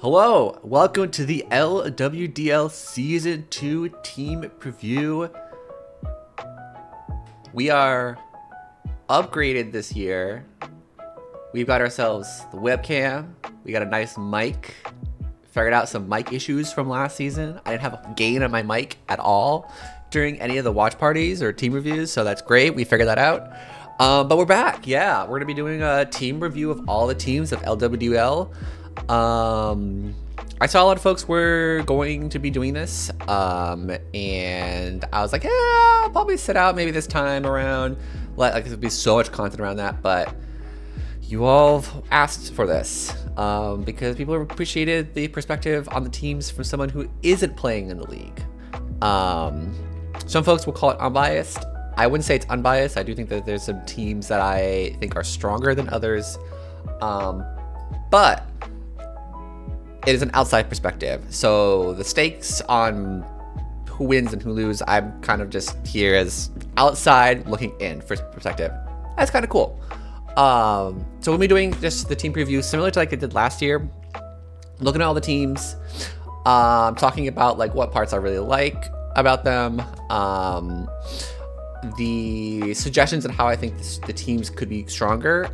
Hello, welcome to the LWDL Season 2 team preview. We are upgraded this year. We've got ourselves the webcam. We got a nice mic. Figured out some mic issues from last season. I didn't have a gain on my mic at all during any of the watch parties or team reviews, so that's great. We figured that out. But we're back. Yeah, we're going to be doing a team review of all the teams of LWDL. I saw a lot of folks were going to be doing this, and I was like, yeah, I'll probably sit out maybe this time around. Like, there'd be so much content around that, but you all asked for this, because people appreciated the perspective on the teams from someone who isn't playing in the league. Some folks will call it unbiased. I wouldn't say it's unbiased. I do think that there's some teams that I think are stronger than others, but it is an outside perspective. So the stakes on who wins and who loses, I'm kind of just here as outside looking in for perspective. That's kind of cool. So we'll be doing just the team preview similar to like I did last year, looking at all the teams, talking about like what parts I really like about them, the suggestions and how I think the teams could be stronger.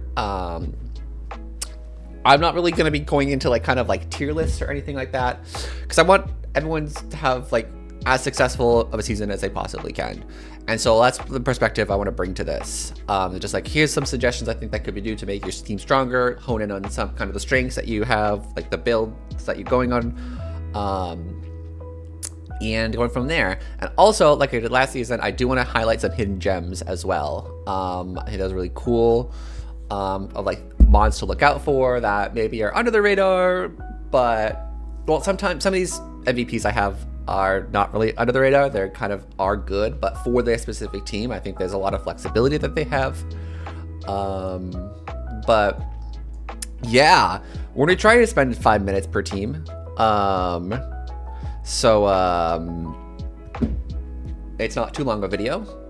I'm not really going to be going into like kind of like tier lists or anything like that, because I want everyone to have like as successful of a season as they possibly can. And so that's the perspective I want to bring to this. Just like, here's some suggestions I think that could be due to make your team stronger, hone in on some kind of the strengths that you have, like the builds that you're going on, and going from there. And also, like I did last season, I do want to highlight some hidden gems as well. I think that was really cool, of like mods to look out for that maybe are under the radar, but well, sometimes some of these MVPs I have are not really under the radar. They're kind of are good, but for their specific team, I think there's a lot of flexibility that they have. But yeah, we're gonna try to spend 5 minutes per team. So it's not too long a video.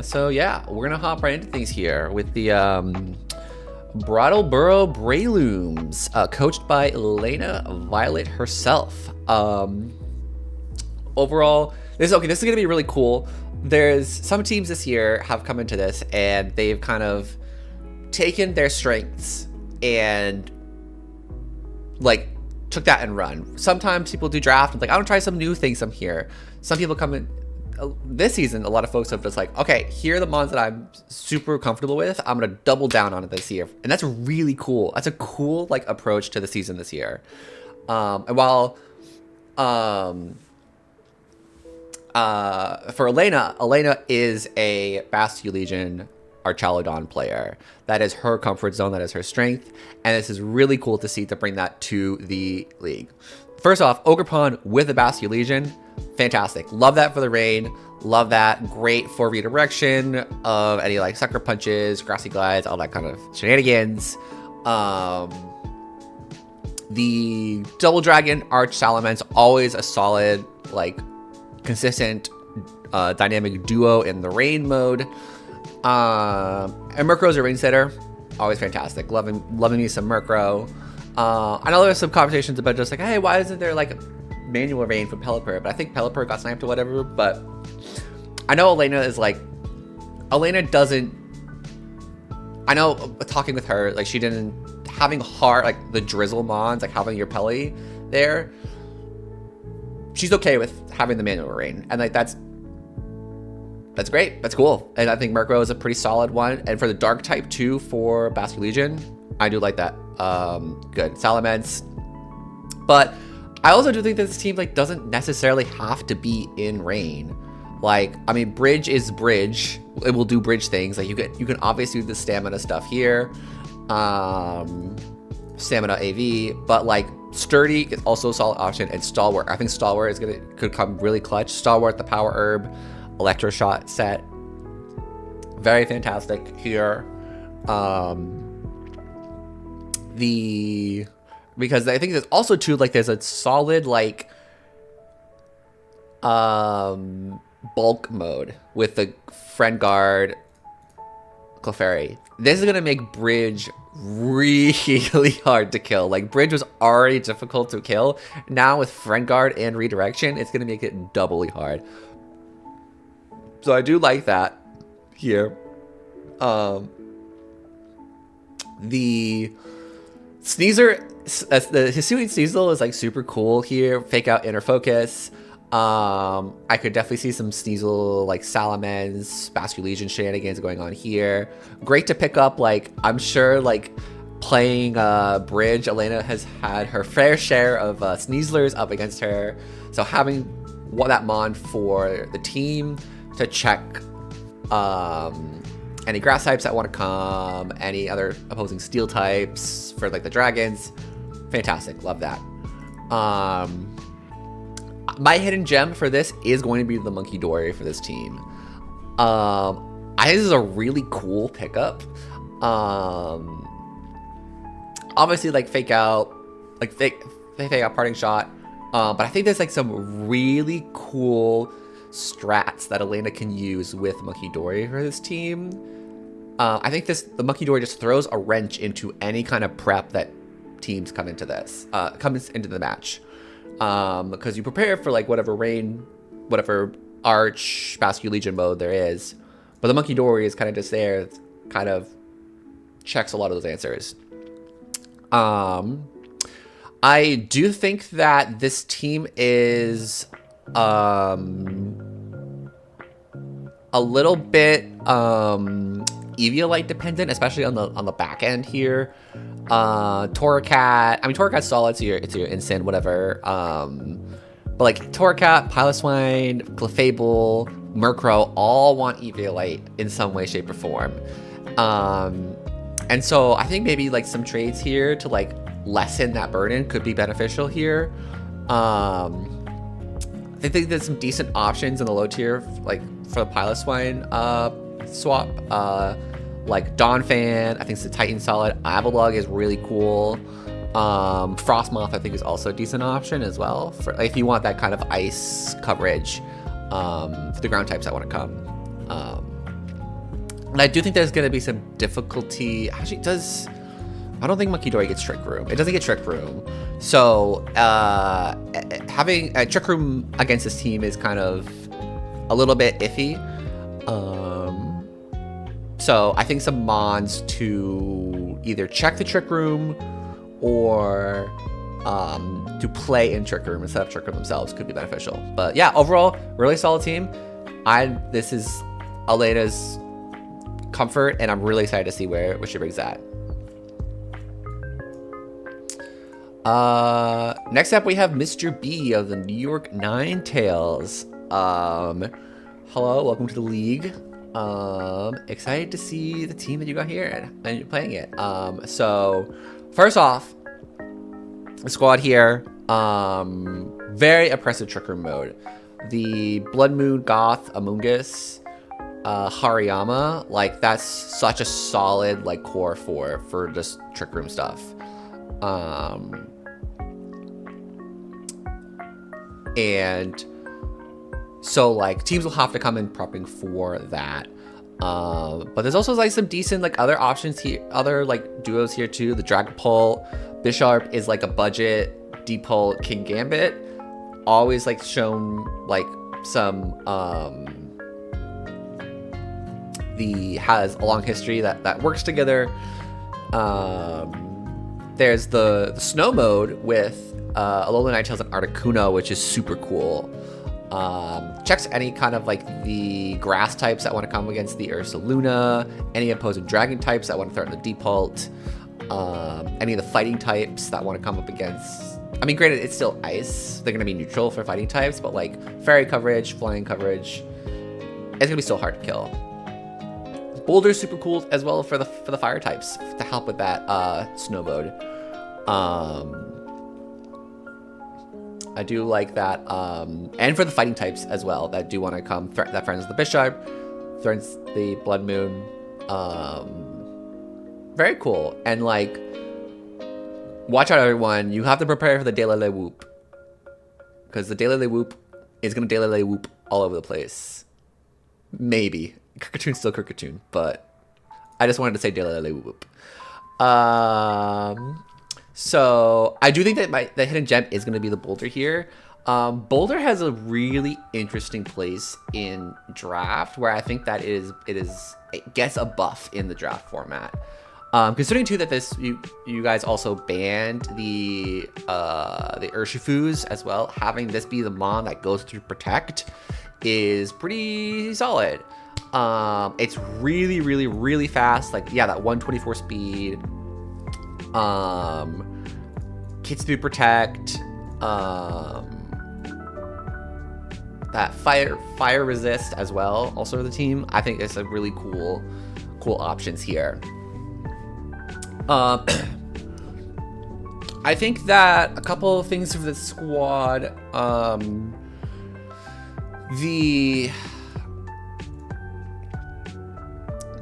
So yeah, we're gonna hop right into things here with the Brattleboro Braylooms, coached by Elena Violet herself. Overall, this is gonna be really cool. There's some teams this year have come into this and they've kind of taken their strengths and like took that and run. Sometimes people do draft and like, I want to try some new things from here. Some people come in this season, a lot of folks have just like, okay, here are the mods that I'm super comfortable with. I'm gonna double down on it this year, and that's really cool. That's a cool like approach to the season this year. And while for Elena is a Bastion Legion Archaludon player. That is her comfort zone. That is her strength, and this is really cool to see to bring that to the league. First off, Ogerpon with the Bastion Legion, fantastic. Love that for the rain. Love that. Great for redirection of any like sucker punches, grassy glides, all that kind of shenanigans. The Double Dragon Arch Salamence, always a solid, like consistent dynamic duo in the rain mode. And Murkrow's a rain setter, always fantastic. Loving me some Murkrow. I know there's some conversations about just like, hey, why isn't there like manual rain from Pelipper? But I think Pelipper got sniped or whatever. But I know Elena is like, Elena doesn't, I know talking with her, like she didn't, having hard, like the drizzle mons, like having your Peli there, she's okay with having the manual rain. And like, that's great. That's cool. And I think Murkrow is a pretty solid one. And for the dark type too, for Bastion Legion, I do like that. Good. Salamence. But I also do think that this team like doesn't necessarily have to be in rain. Like, I mean, bridge is bridge. It will do bridge things. Like you can obviously do the stamina stuff here. Stamina AV, but like sturdy is also a solid option, and stalwart. I think stalwart could come really clutch. Stalwart, the power herb, electro shot set. Very fantastic here. Because I think there's also too, like there's a solid like bulk mode with the friend guard, Clefairy. This is gonna make Bridge really hard to kill. Like, Bridge was already difficult to kill. Now with Friend Guard and Redirection, it's gonna make it doubly hard. So I do like that here. The Sneasel, the Hisuian Sneasel is like super cool here. Fake out inner focus. I could definitely see some Sneasel like Salamence, Basque Legion shenanigans going on here. Great to pick up. Like, I'm sure like playing Bridge, Elena has had her fair share of Sneaslers up against her. So having that Mon for the team to check any grass types that want to come, any other opposing steel types for like the dragons. Fantastic, love that. My hidden gem for this is going to be the Monkey Dory for this team. I think this is a really cool pickup. Obviously, like fake out parting shot. But I think there's like some really cool strats that Elena can use with Monkey Dory for this team. I think the Monkey Dory just throws a wrench into any kind of prep that teams come into the match. Because you prepare for like whatever rain, whatever arch, Basque Legion mode there is. But the Monkey Dory is kind of just there, kind of checks a lot of those answers. I do think that this team is a little bit Eviolite dependent, especially on the back end here. Torracat, I mean Torracat's solid, it's your instant whatever. But like Torracat, Piloswine, Clefable, Murkrow all want Eviolite in some way, shape, or form. And so I think maybe like some trades here to like lessen that burden could be beneficial here. I think there's some decent options in the low tier, like for the Piloswine swap. Like Donphan, I think it's a Titan solid. Avalugg is really cool. Frostmoth, I think, is also a decent option as well for like, if you want that kind of ice coverage for the ground types that want to come. And I do think there's going to be some difficulty. Actually, I don't think Monkey Dory gets Trick Room. It doesn't get Trick Room. So having a Trick Room against this team is kind of a little bit iffy. So I think some Mons to either check the Trick Room or to play in Trick Room instead of Trick Room themselves could be beneficial. But yeah, overall, really solid team. This is Elena's comfort, and I'm really excited to see where she brings that. Next up, we have Mr. B of the New York Ninetales. Hello, welcome to the league. Excited to see the team that you got here and you're playing it. So first off, the squad here, very oppressive Trick Room mode. The Blood Moon Goth Amoonguss, Hariyama, like that's such a solid like core for just Trick Room stuff. And so like teams will have to come in prepping for that. But there's also like some decent like other options here, other like duos here too. The Dragapult Bisharp is like a budget Deepult King Gambit. Always like shown like some has a long history that works together. There's the snow mode with Alola Ninetales and Articuno, which is super cool. Checks any kind of like the grass types that want to come against the Ursaluna, any opposing dragon types that want to threaten the Deepult, any of the fighting types that want to come up against. I mean, granted, it's still ice. They're going to be neutral for fighting types, but like fairy coverage, flying coverage, it's going to be still hard to kill. Boulder's super cool as well for the fire types to help with that snow mode. I do like that, and for the fighting types as well that do want to come. That threatens the Bisharp, threatens the Blood Moon. Very cool, and like, watch out everyone. You have to prepare for the Daylele Whoop, because the Daylele Whoop is gonna Daylele Whoop all over the place. Maybe Kirkatoon's still Kirkatoon, but I just wanted to say dilly whoop. So I do think that the hidden gem is going to be the Boulder here. Boulder has a really interesting place in draft where I think that it gets a buff in the draft format. Considering too that you guys also banned the Urshifus as well, having this be the mon that goes through protect is pretty solid. It's really, really, really fast. Like, yeah, that 124 speed. Kits through protect. That fire resist as well. Also the team, I think it's a really cool options here. I think that a couple of things for the squad.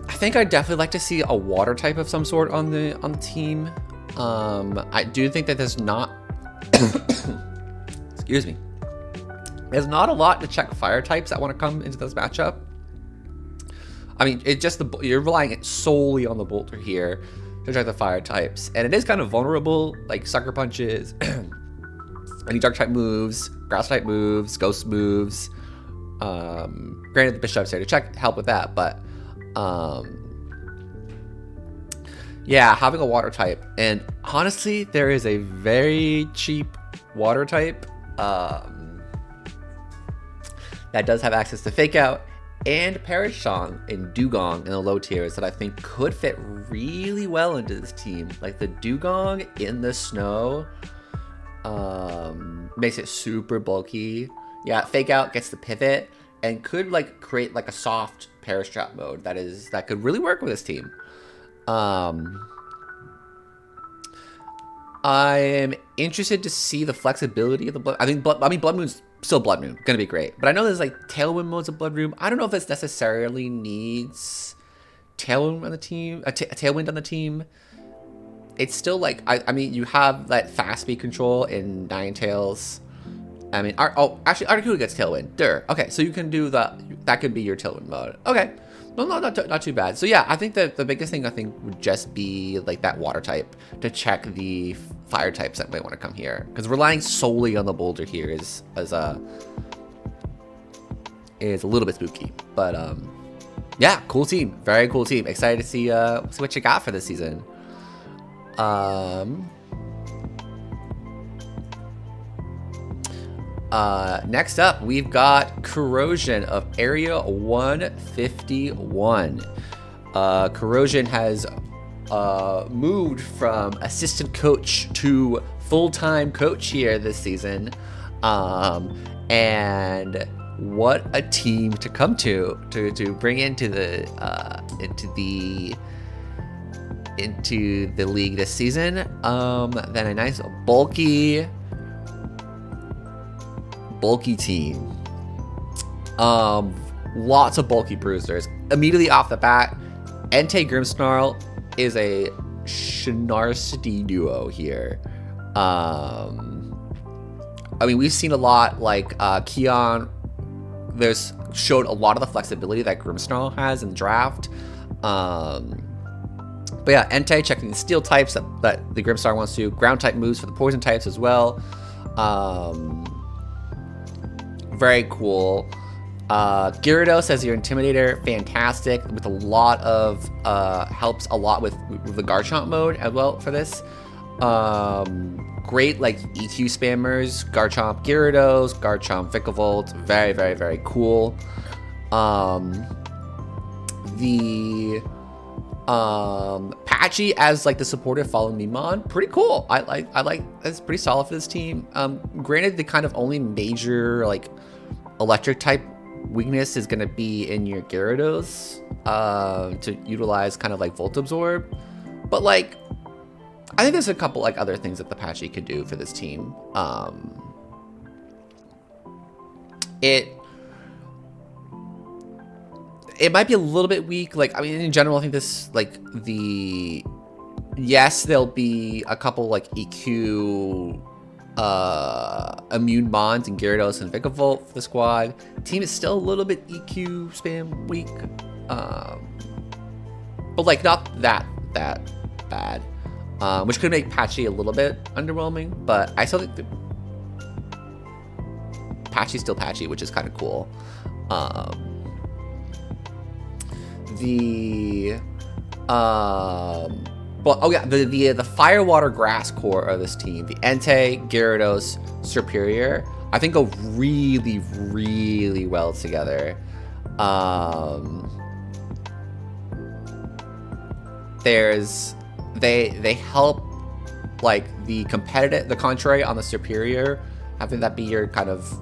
I think I'd definitely like to see a water type of some sort on the team. I do think that there's not excuse me. There's not a lot to check fire types that want to come into this matchup. I mean, you're relying solely on the Bolter here to check the fire types, and it is kind of vulnerable, like sucker punches, any dark type moves, grass type moves, ghost moves. Granted, the bishop's here to help with that, but yeah, having a water type, and honestly, there is a very cheap water type that does have access to Fake Out and Perish Song and Dugong in the low tiers that I think could fit really well into this team. Like the Dugong in the snow makes it super bulky. Yeah, Fake Out gets the pivot and could like create like a soft Perish Trap mode that could really work with this team. I am interested to see the flexibility of the Blood. I mean, Blood Moon's still Blood Moon, gonna be great. But I know there's like Tailwind modes of Blood Moon. I don't know if this necessarily needs Tailwind on the team. A Tailwind on the team. It's still like I mean, you have that fast speed control in Ninetales. I mean, actually, Articuno gets Tailwind. Okay, so you can do that. That could be your Tailwind mode. Okay. No, not too bad. So yeah, I think that the biggest thing would just be like that water type to check the fire types that might want to come here, because relying solely on the Boulder here is a little bit spooky. But yeah, cool team, very cool team. Excited to see what you got for this season. Next up, we've got Corrosion of Area 151. Corrosion has moved from assistant coach to full-time coach here this season. And what a team to come to bring into the league this season. Then a nice bulky team. Lots of bulky bruisers. Immediately off the bat, Entei Grimmsnarl is a Shenarcity duo here. I mean, we've seen a lot, like Keon showed a lot of the flexibility that Grimmsnarl has in draft. But yeah, Entei checking the steel types that the Grimmsnarl wants to, ground type moves for the poison types as well. Very cool. Gyarados as your Intimidator, fantastic, with a lot of helps a lot with the Garchomp mode as well for this. Great like EQ spammers, Garchomp Gyarados, Garchomp Vikavolt, very, very, very cool. The Patchy as like the supportive Follow Me Mon, pretty cool. I like that's pretty solid for this team. Granted, the kind of only major like electric type weakness is going to be in your Gyarados to utilize kind of like Volt Absorb, but like I think there's a couple like other things that the Patchy could do for this team. It might be a little bit weak. Like, I mean, in general, I think this like yes, there'll be a couple like EQ immune Mons and Gyarados and Vikavolt for the squad. The team is still a little bit EQ spam weak. but like not that bad, which could make Patchy a little bit underwhelming, but I still think Patchy's still Patchy, which is kind of cool. The fire water grass core of this team, the Entei, Gyarados, Serperior, I think go really, really well together. They help like the contrary on the Serperior, having that be your kind of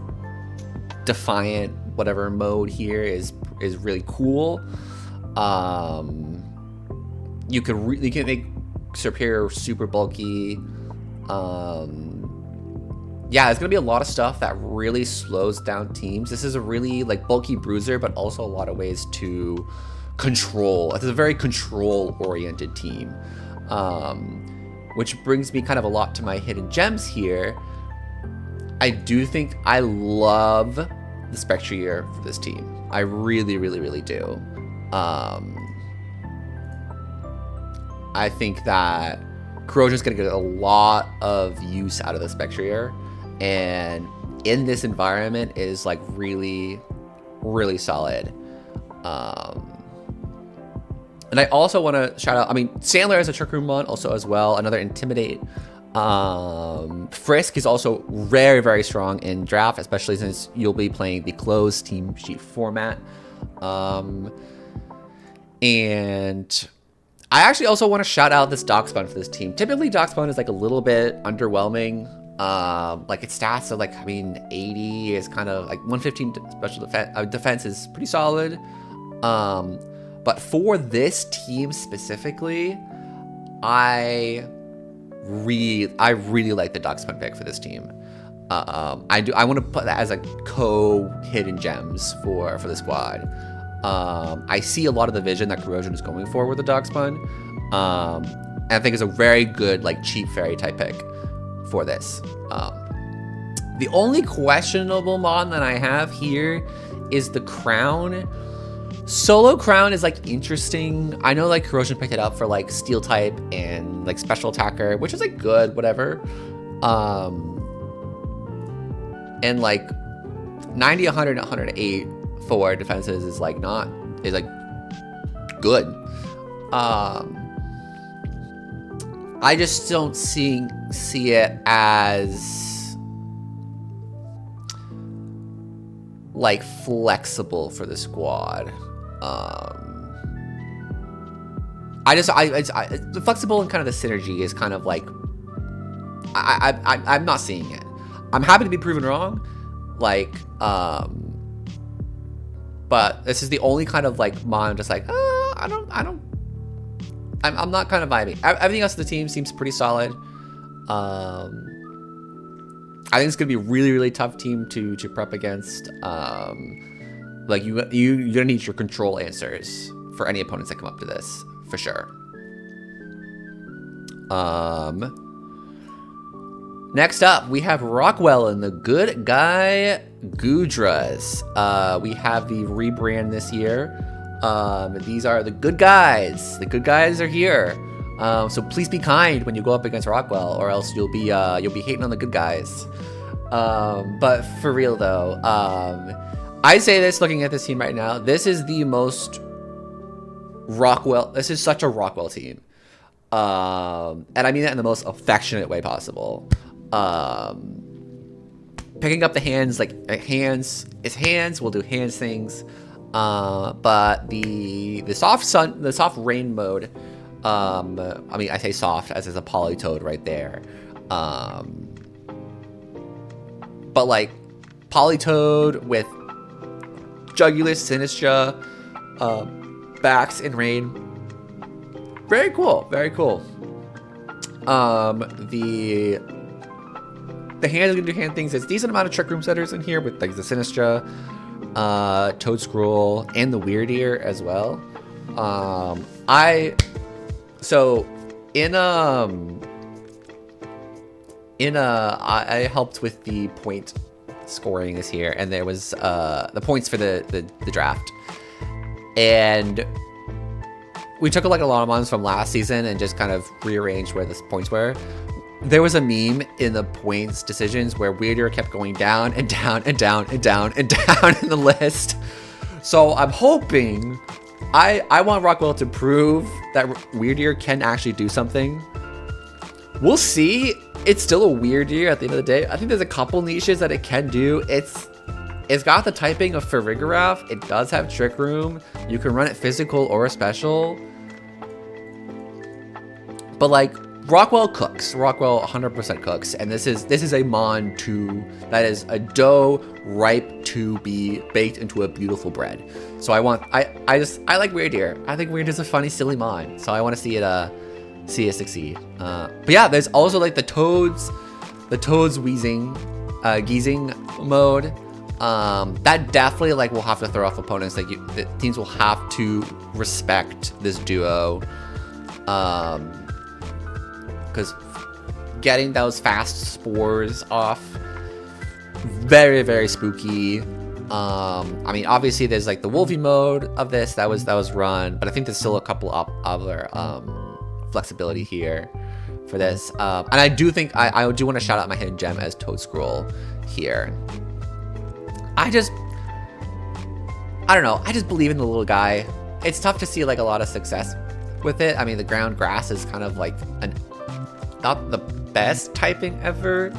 defiant whatever mode here is really cool. You can make Serperior super bulky. Yeah, it's gonna be a lot of stuff that really slows down teams. This is a really like bulky bruiser, but also a lot of ways to control. It's a very control-oriented team, which brings me kind of a lot to my hidden gems here. I do think I love the Spectrier for this team. I really, really, really do. I think that Corrosion's gonna get a lot of use out of the Spectrier, and in this environment is like really, really solid. And I also want to shout out, I mean, Sandler as a Trick Room Mon also as well, another Intimidate. Frisk is also very, very strong in draft, especially since you'll be playing the closed team sheet format. And I actually also want to shout out this Darkspawn for this team. Typically, Darkspawn is like a little bit underwhelming. Like its stats are like, I mean, 80 is kind of like 115 special defense is pretty solid. But for this team specifically, I really like the Darkspawn pick for this team. I want to put that as like hidden gems for the squad. I see a lot of the vision that Corrosion is going for with the Darkspawn. And I think it's a very good, like, cheap fairy type pick for this. The only questionable mon that I have here is the Crown. Solo Crown is, like, interesting. I know, like, Corrosion picked it up for, like, Steel type and, like, Special Attacker, which is, like, good, whatever. And, like, 90, 100, 108 for defenses is like good. I just don't see it as like flexible for the squad. The flexible and kind of the synergy is kind of like I'm not seeing it. I'm happy to be proven wrong. Like but this is the only kind of like mon I'm just like, I'm not kind of vibing. Everything else of the team seems pretty solid. I think it's gonna be a really, really tough team to prep against. Like you're gonna need your control answers for any opponents that come up to this, for sure. Next up, we have Rockwell and the Good Guy Gudras. We have the rebrand this year. These are the good guys. The good guys are here. So please be kind when you go up against Rockwell, or else you'll be hating on the good guys. But for real though, I say this looking at this team right now. This is the most Rockwell. This is such a Rockwell team, and I mean that in the most affectionate way possible. Picking up the hands, like hands, it's hands. We'll do hands things. But the soft rain mode. I mean, I say soft as is a Politoed right there. But like Politoed with Jugulis, Sinistra, Backs, and Rain. Very cool. Very cool. The hand is gonna do hand things. There's a decent amount of Trick Room setters in here with like the Sinistra, Toad Scroll, and the Weird Ear as well. I helped with the point scoring this year, and there was the points for the draft, and we took like a lot of mons from last season and just kind of rearranged where the points were. There was a meme in the points decisions where Weirdier kept going down and down and down and down and down in the list. So I'm hoping, I want Rockwell to prove that Weirdier can actually do something. We'll see. It's still a Weirdier at the end of the day. I think there's a couple niches that it can do. It's got the typing of Farigiraf. It does have Trick Room. You can run it physical or special. But like, Rockwell cooks. Rockwell 100% cooks, and this is a mon that is a dough ripe to be baked into a beautiful bread. So I like Weirdier. I think Weirdier's a funny, silly mon. So I want to see it succeed. But yeah, there's also like the Toads wheezing, geezing mode. That definitely like will have to throw off opponents. Like the teams will have to respect this duo. Because getting those fast spores off, very, very spooky. I mean, obviously there's like the Wolfie mode of this that was run, but I think there's still a couple other flexibility here for this. And I do think I do want to shout out my hidden gem as Toad Scroll here. I don't know. I just believe in the little guy. It's tough to see like a lot of success with it. I mean, the ground grass is kind of like not the best typing ever.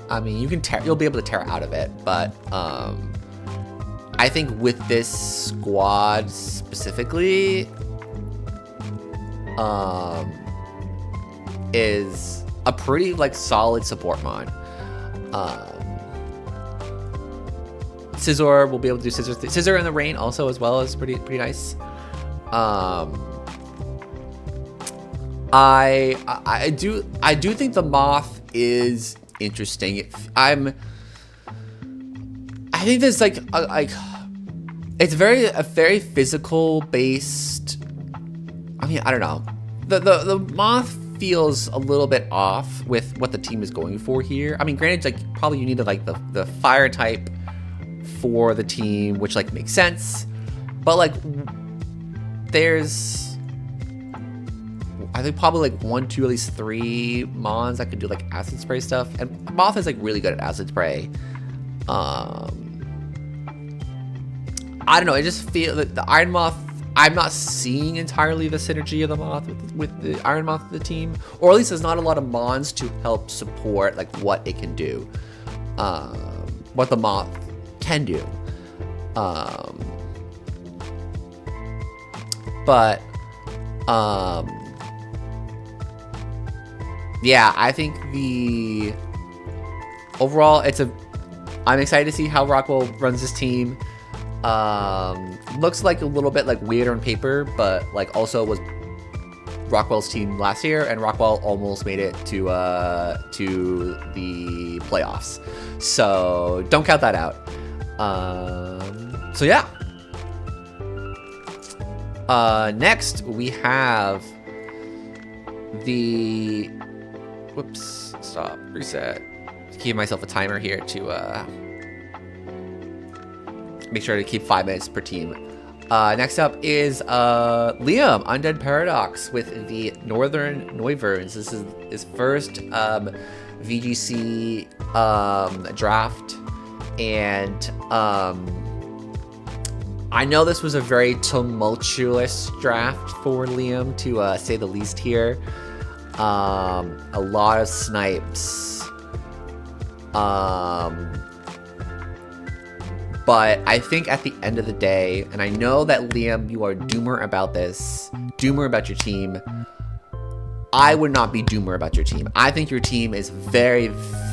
I mean, you'll be able to tear out of it, but I think with this squad specifically, is a pretty like solid support mon. Scizor will be able to do Scizor in the rain also as well is pretty nice. I do think the Moth is interesting. I think there's like it's a very physical based. I mean, I don't know. The Moth feels a little bit off with what the team is going for here. I mean, granted, like probably you need like the fire type for the team, which like makes sense, but like there's I think probably like 1, 2, at least 3 mons that could do like acid spray stuff, and Moth is like really good at acid spray. I don't know, I just feel that the Iron Moth, I'm not seeing entirely the synergy of the Moth with the Iron Moth of the team, or at least there's not a lot of mons to help support like what it can do, what the Moth can do. Yeah, I think overall I'm excited to see how Rockwell runs this team. Looks like a little bit like weird on paper, but like also was Rockwell's team last year, and Rockwell almost made it to the playoffs. So don't count that out. So yeah. Next we have the reset. Keep myself a timer here to make sure to keep 5 minutes per team. Next up is Liam, Undead Paradox with the Northern Noivern. This is his first VGC draft, and I know this was a very tumultuous draft for Liam, to say the least here. A lot of snipes. But I think at the end of the day, and I know that Liam, you are doomer about this, doomer about your team. I would not be doomer about your team. I think your team is very,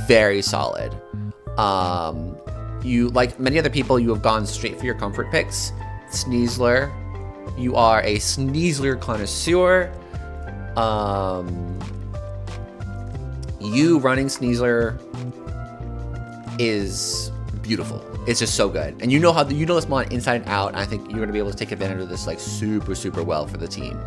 very solid. You, like many other people, you have gone straight for your comfort picks. Sneasler, you are a Sneasler connoisseur. You running Sneasler is beautiful. It's just so good, and you know this mon inside and out. And I think you're gonna be able to take advantage of this like super well for the team.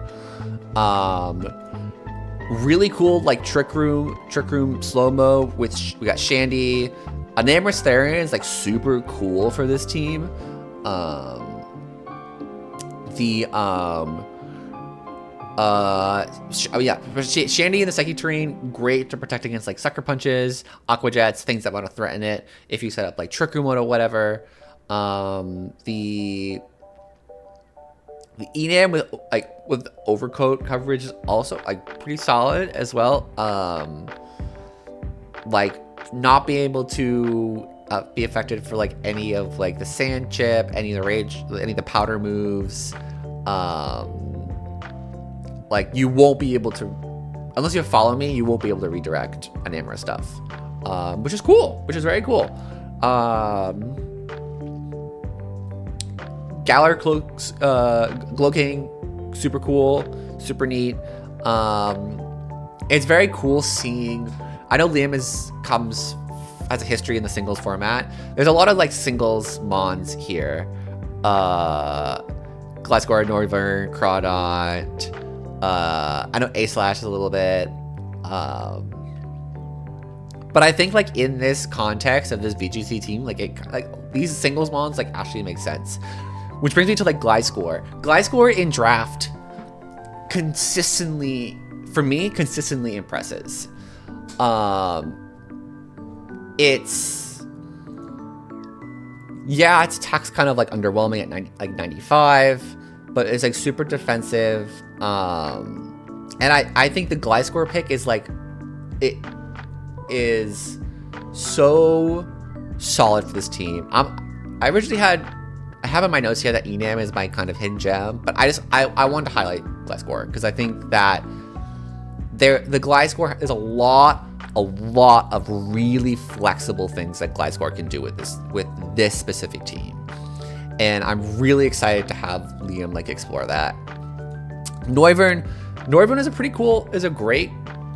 Really cool like trick room slow-mo, which we got Shandy. Anamorous Therian is like super cool for this team. Shandy in the Psychic terrain, great to protect against like Sucker Punches, Aqua Jets, things that want to threaten it. If you set up like Trick Room mode or whatever. The Enam with overcoat coverage is also like pretty solid as well. Like not being able to be affected for like any of like the sand chip, any of the rage, any of the powder moves. Like you won't be able to, unless you follow me, you won't be able to redirect Anamura stuff, which is cool, which is very cool. Galar Cloaks, Glow King, super cool, super neat. It's very cool seeing, I know Liam has a history in the singles format. There's a lot of like singles mons here. Gliscor, Northern, Crawdont. I know A-Slash is a little bit. But I think like in this context of this VGC team, like these singles mons like actually make sense. Which brings me to like Gliscor. Gliscor in draft consistently impresses. Its attack's kind of like underwhelming at 95, but it's like super defensive. And I think the Gliscor pick is like, it is so solid for this team. I have in my notes here that Enam is my kind of hidden gem, but I wanted to highlight Gliscor because I think that the Gliscor is a lot of really flexible things that Gliscor can do with this specific team, and I'm really excited to have Liam like explore that. Noivern is a great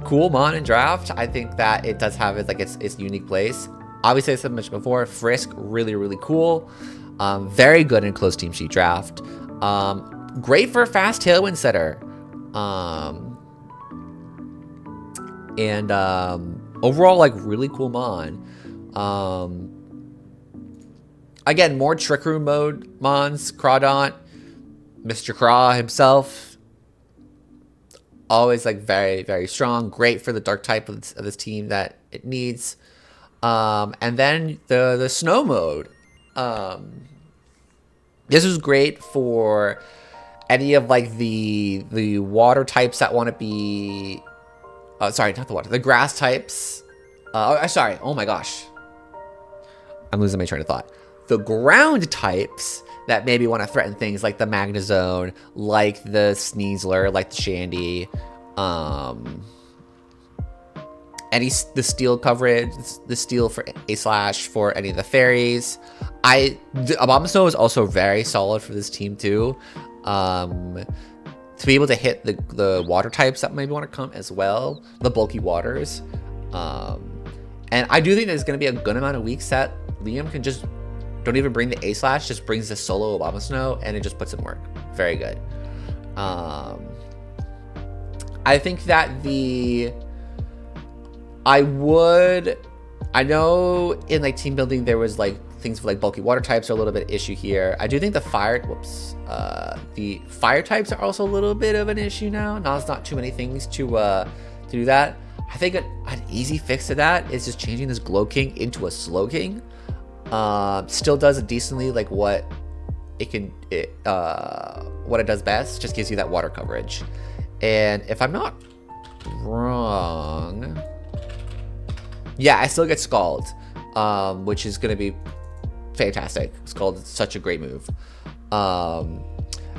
cool mon in draft. I think that it does have its unique place. Obviously, as I mentioned before, Frisk really cool. Very good in close team sheet draft. Great for a fast tailwind setter. And overall, like really cool mon. Again, more Trick Room mode mons. Crawdont, Mr. Craw himself. Always like very strong. Great for the dark type of this team that it needs. And then the snow mode. This is great for any of like the water types that want to be, sorry, not the water, the grass types. Sorry, oh my gosh, I'm losing my train of thought. The ground types that maybe want to threaten things like the Magnezone, like the Sneasler, like the Shandy, the steel coverage, the steel for A-Slash for any of the fairies. Abomasnow is also very solid for this team too. To be able to hit the water types that maybe want to come as well, the bulky waters. And I do think there's going to be a good amount of weeks that Liam can just don't even bring the A-Slash, just brings the solo Abomasnow and it just puts in work. Very good. I think that I know in like team building there was like things for like bulky water types are a little bit issue here. I do think the fire types are also a little bit of an issue now. Now it's not too many things to do that. I think an easy fix to that is just changing this Glow King into a Slow King. Still does it decently like what it does best. Just gives you that water coverage. And if I'm not wrong, yeah, I still get Scald, which is going to be fantastic. Scald is such a great move. And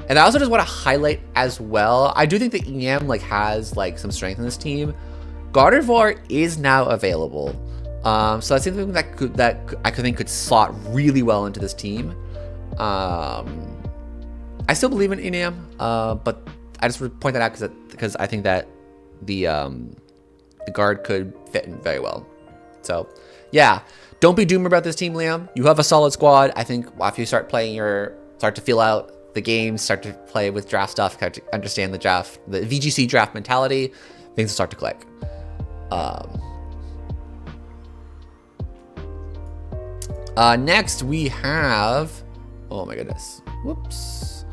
I also just want to highlight as well, I do think that Enam like has like some strength in this team. Gardevoir is now available. So that's something that I think could slot really well into this team. I still believe in Enam, but I just would point that out because I think that the guard could fit in very well. So yeah, don't be doomed about this team, Liam. You have a solid squad. I think after you start to feel out the games, start to play with draft stuff, start to understand the VGC draft mentality, things will start to click. Next we have, oh my goodness, whoops.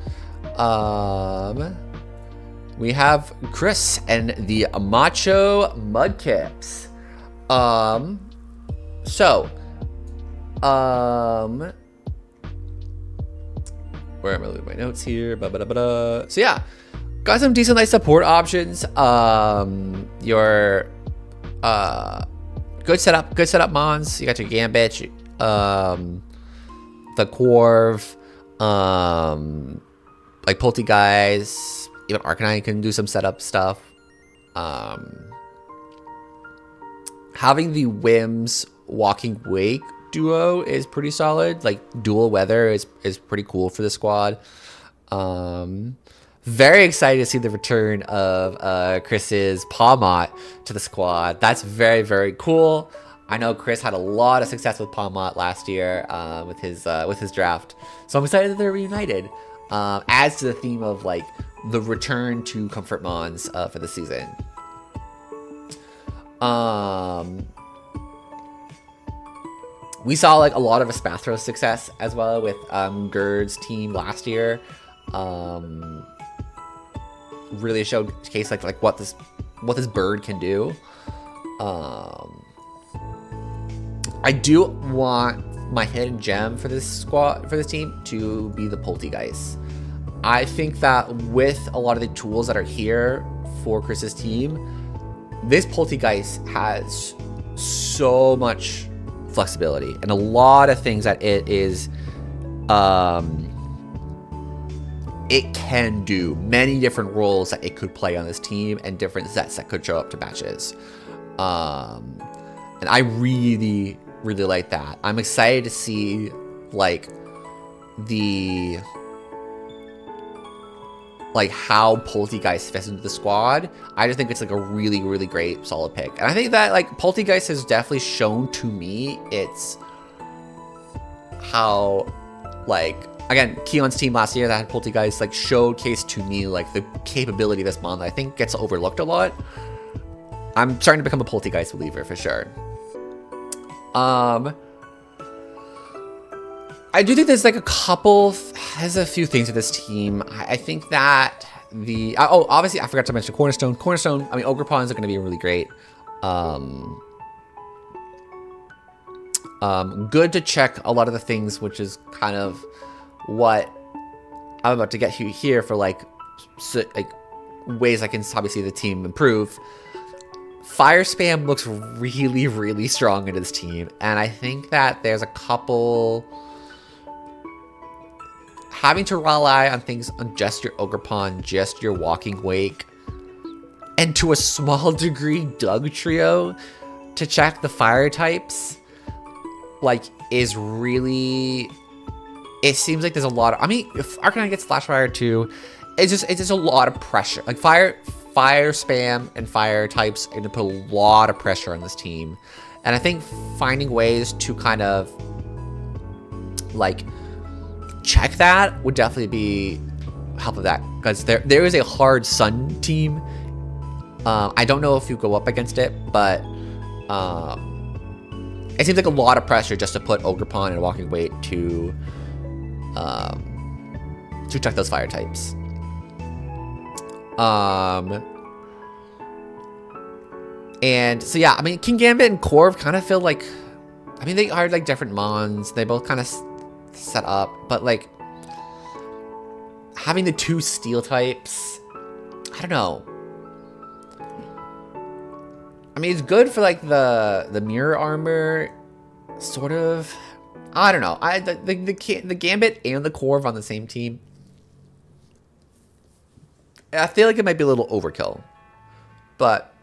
we have Chris and the Macho Mudkips. Where am I losing my notes here? So yeah, got some decent like support options. Your good setup mons. You got your Gambit, the Corv, like Poltegeist, even Arcanine can do some setup stuff. Having the Whims Walking Wake duo is pretty solid. Like dual weather is pretty cool for the squad. Very excited to see the return of Chris's Pawmot to the squad. That's very, very cool. I know Chris had a lot of success with Pawmot last year with his draft, so I'm excited that they're reunited. Adds to the theme of like the return to Comfort Mons for the season. We saw like a lot of Espathros success as well with Gerd's team last year. Really showcase like what this bird can do. I do want my hidden gem for this team to be the Poltegeist. I think that with a lot of the tools that are here for Chris's team, this Poltegeist has so much flexibility and a lot of things that it can do. Many different roles that it could play on this team and different sets that could show up to matches. And I really like that. I'm excited to see like how Poltegeist fits into the squad. I just think it's like a really great solid pick. And I think that like Poltegeist has definitely shown to me it's how like, again, Keon's team last year that had Poltegeist like showcased to me like the capability of this mon that I think gets overlooked a lot. I'm starting to become a Poltegeist believer for sure. I do think there's like there's a few things with this team. I think that obviously I forgot to mention Cornerstone. I mean, Ogrepons are going to be really great. Good to check a lot of the things, which is kind of what I'm about to get here for like ways I can probably see the team improve. Fire spam looks really strong in this team, and I think that there's a couple having to rely on things on just your Ogrepon, just your Walking Wake, and to a small degree Doug Trio to check the fire types, like, is really... It seems like there's a lot of... I mean, if Arcanine gets Flash Fire too, it's just a lot of pressure. Like, fire spam and fire types are going to put a lot of pressure on this team. And I think finding ways to kind of, like, check that would definitely be help with that. Because there is a hard Sun team. I don't know if you go up against it, but it seems like a lot of pressure just to put Ogrepon and Walking Weight to check those fire types. And so yeah, I mean, King Gambit and Corv kind of feel like, I mean, they are like different mons. They both kind of set up, but like having the two steel types, I don't know. I mean, it's good for like the mirror armor, sort of. I don't know. The Gambit and the Corv on the same team, I feel like it might be a little overkill, but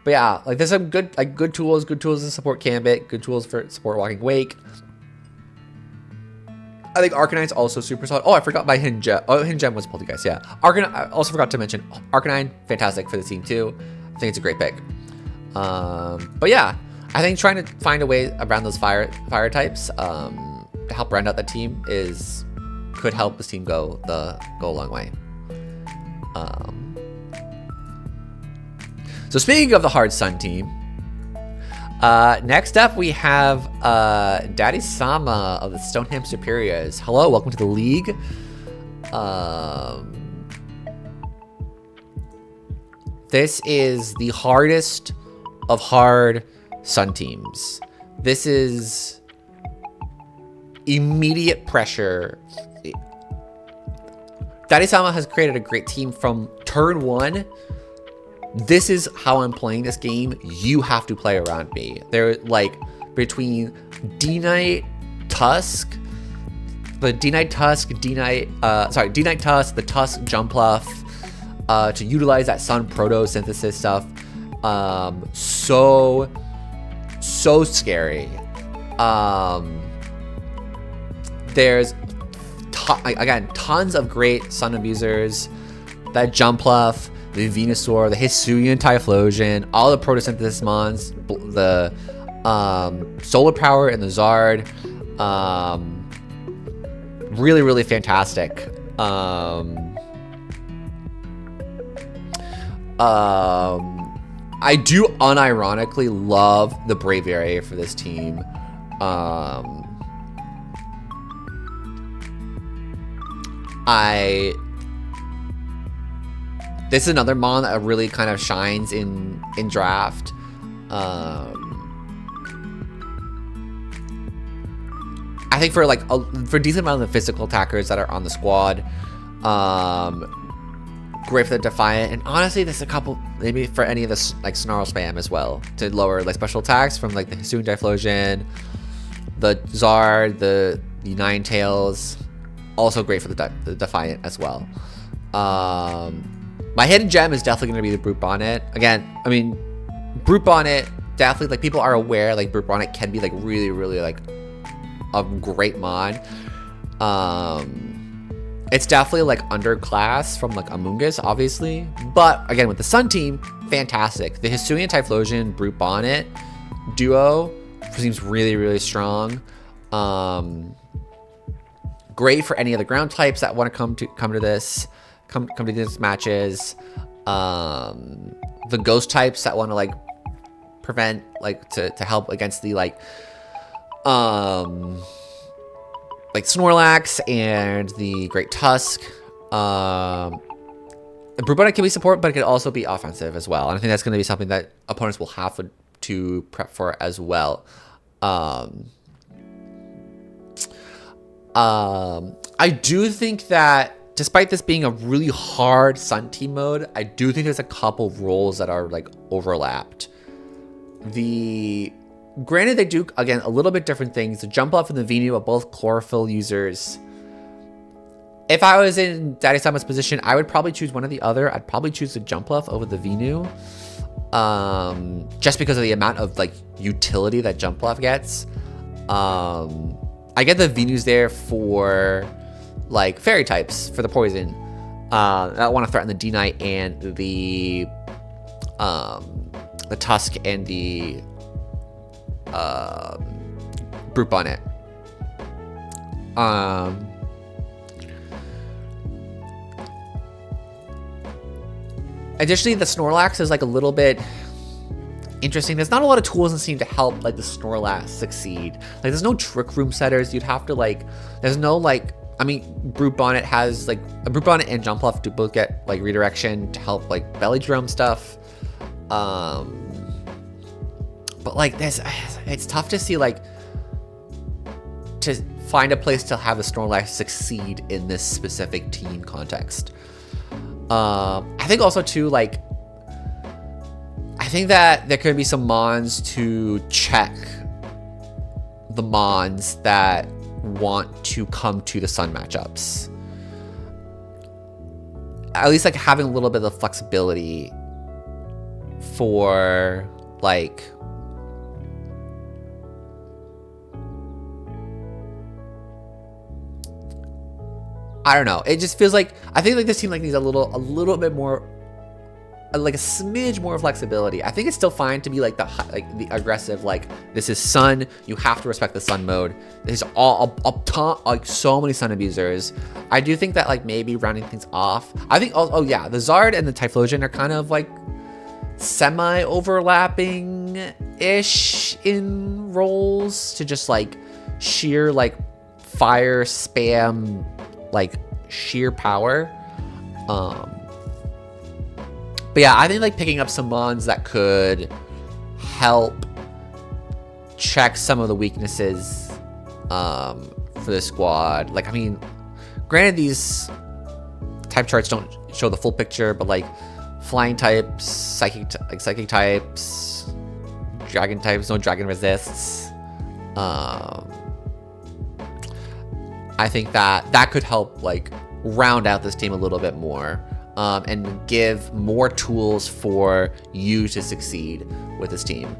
yeah, like there's some good tools to support Gambit, good tools for support Walking Wake. I think Arcanine's also super solid. Oh, I forgot my Hidden Gem. Oh, Hidden Gem was Poltegeist, yeah. Arcanine, I also forgot to mention Arcanine, fantastic for the team too. I think it's a great pick. But yeah, I think trying to find a way around those fire types to help round out the team could help this team go a long way. So speaking of the hard Sun team, next up we have Daddy Sama of the Stoneham Superiors. Hello, welcome to the league. This is the hardest of hard Sun teams. This is immediate pressure. Daddy-sama has created a great team from turn 1. This is how I'm playing this game. You have to play around me. They're like between D-Knight, Tusk, the D-Knight Tusk, D-Knight Tusk, the Tusk Jumpluff, to utilize that Sun Proto Synthesis stuff. So scary. There's again tons of great Sun abusers. That Jumpluff, the Venusaur, the Hisuian Typhlosion, all the Protosynthesis mons, the Solar Power and the Zard. Really, really fantastic. I do unironically love the Braviary for this team. This is another mon that really kind of shines in draft. I think for like for a decent amount of the physical attackers that are on the squad, great for the Defiant, and honestly, there's a couple maybe for any of the like Snarl spam as well to lower like special attacks from like the Hisuian Typhlosion, the Zard, the Ninetales. Also great for the Defiant as well. My hidden gem is definitely going to be the Brute Bonnet. Again, I mean, Brute Bonnet, definitely, like, people are aware, like, Brute Bonnet can be, like, really, really, like, a great mod. It's definitely, like, underclass from, like, Amoonguss, obviously. But, again, with the Sun team, fantastic. The Hisuian Typhlosion Brute Bonnet duo seems really, really strong. Great for any of the ground types that want to come to these matches. The ghost types that want to like prevent like to help against the like Snorlax and the Great Tusk. Brute Bonnet can be support, but it can also be offensive as well. And I think that's going to be something that opponents will have to prep for as well. I do think that despite this being a really hard Sun team mode, I do think there's a couple roles that are like overlapped. Granted, they do, again, a little bit different things. The Jumpluff and the Venu are both chlorophyll users. If I was in Daddy-sama's position, I would probably choose one or the other. I'd probably choose the Jumpluff over the Venu. Just because of the amount of like utility that Jumpluff gets. I get the Venus there for like fairy types for the poison. I want to threaten the D-Knight and the Tusk and the Brute Bonnet. Additionally, the Snorlax is like a little bit interesting. There's not a lot of tools in Steam to help like the Snorlax succeed. Like there's no trick room setters. You'd have to like, there's no like, I mean, Brute Bonnet has like, a Brute Bonnet and Jumpluff do both get like redirection to help like belly drum stuff. But like this, it's tough to see like, to find a place to have the Snorlax succeed in this specific team context. I think also too, like, I think that there could be some mons to check the mons that want to come to the Sun matchups. At least like having a little bit of flexibility for like I don't know. It just feels like I think like this team like needs a little bit more, like a smidge more flexibility. I think it's still fine to be like the aggressive, like this is Sun, you have to respect the Sun mode. There's all a ton, like so many Sun abusers. I do think that like maybe rounding things off. I think oh yeah, the Zard and the Typhlosion are kind of like semi overlapping ish in roles to just like sheer like fire spam like sheer power. But yeah, I think like picking up some mons that could help check some of the weaknesses for the squad. Like, I mean, granted, these type charts don't show the full picture, but like flying types, psychic types, dragon types, no dragon resists. I think that could help like round out this team a little bit more, and give more tools for you to succeed with this team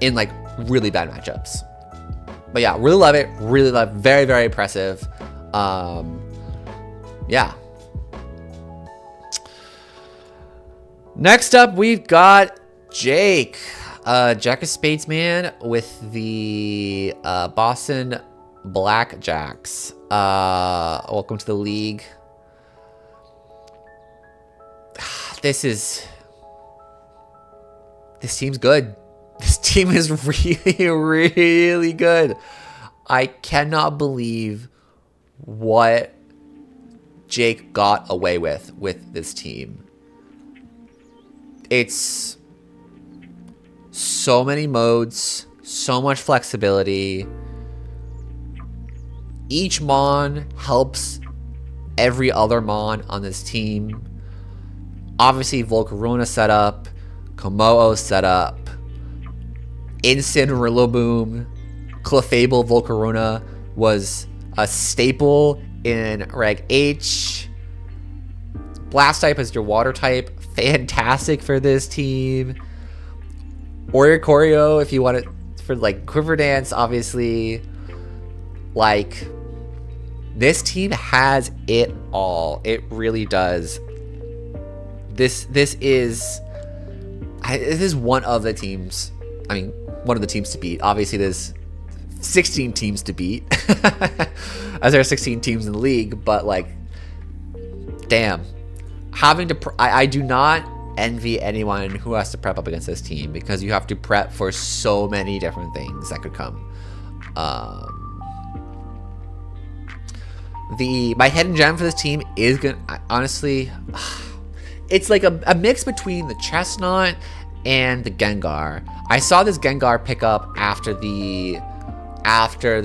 in like really bad matchups. But yeah, really love it. Really love. Very, very impressive. Yeah. Next up, we've got Jake. Jack of Spades man with the Boston Blackjacks. Welcome to the league. This team's good. This team is really, really good. I cannot believe what Jake got away with this team. It's so many modes, so much flexibility. Each mon helps every other mon on this team. Obviously, Volcarona setup, Komodo setup, Instant Rillaboom, Clefable Volcarona was a staple in Reg H. Blast type is your water type. Fantastic for this team. Oricorio, if you want it for like Quiver Dance, obviously. Like, this team has it all. It really does. This is one of the teams. I mean, one of the teams to beat. Obviously, there's 16 teams to beat, as there are 16 teams in the league. But like, damn, having to. I do not envy anyone who has to prep up against this team, because you have to prep for so many different things that could come. My hidden gem for this team is gonna, honestly, it's like a mix between the Chestnut and the Gengar. I saw this Gengar pick up after the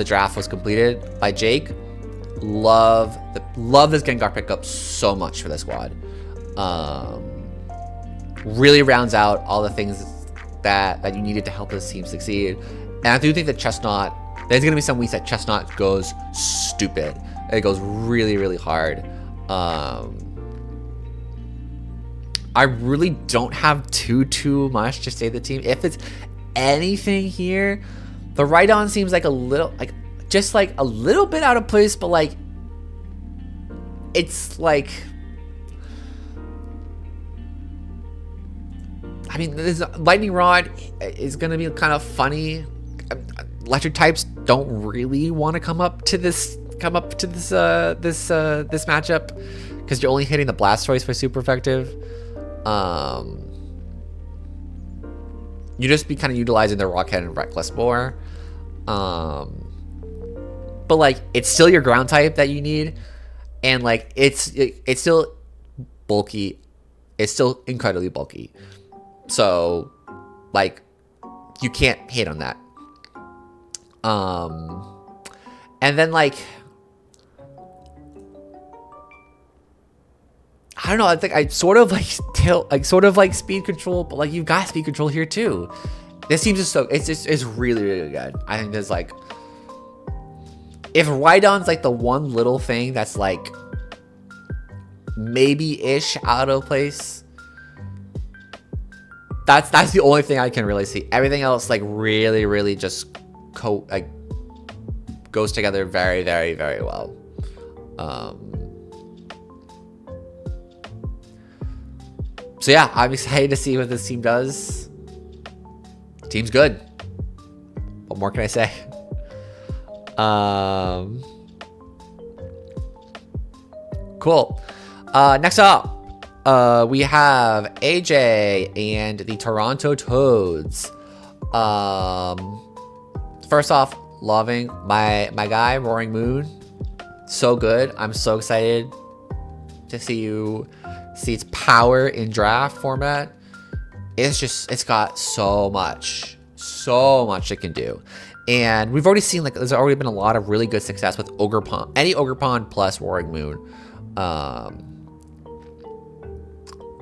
draft was completed by Jake. Love this Gengar pickup so much for the squad. Really rounds out all the things that you needed to help this team succeed. And I do think that Chestnut, there's gonna be some weeks that Chestnut goes stupid. It goes really, really hard. I really don't have too much to say the team. If it's anything here, the Rhydon seems like a little, just a little bit out of place, but like, it's like, I mean, this Lightning Rod is gonna be kind of funny. Electric types don't really want to come up to this matchup, because you're only hitting the Blastoise for super effective. You just be kind of utilizing the Rockhead and Reckless more. But like, it's still your ground type that you need, and like it's still bulky. It's still incredibly bulky. So like, you can't hate on that. And then like, I don't know, I think I sort of like speed control, but like, you've got speed control here too. This team is it's really, really good. I think there's like, if Rhydon's like the one little thing that's like maybe-ish out of place, that's the only thing I can really see. Everything else like really, really just goes together very, very, very well. So yeah, I'm excited to see what this team does. Team's good. What more can I say? Cool. Next up, we have AJ and the Toronto Toads. First off, loving my guy, Roaring Moon. so good. I'm so excited to see its power in draft format. It's got so much it can do. And we've already seen, like, there's already been a lot of really good success with Ogerpon. Any Ogerpon plus Roaring Moon.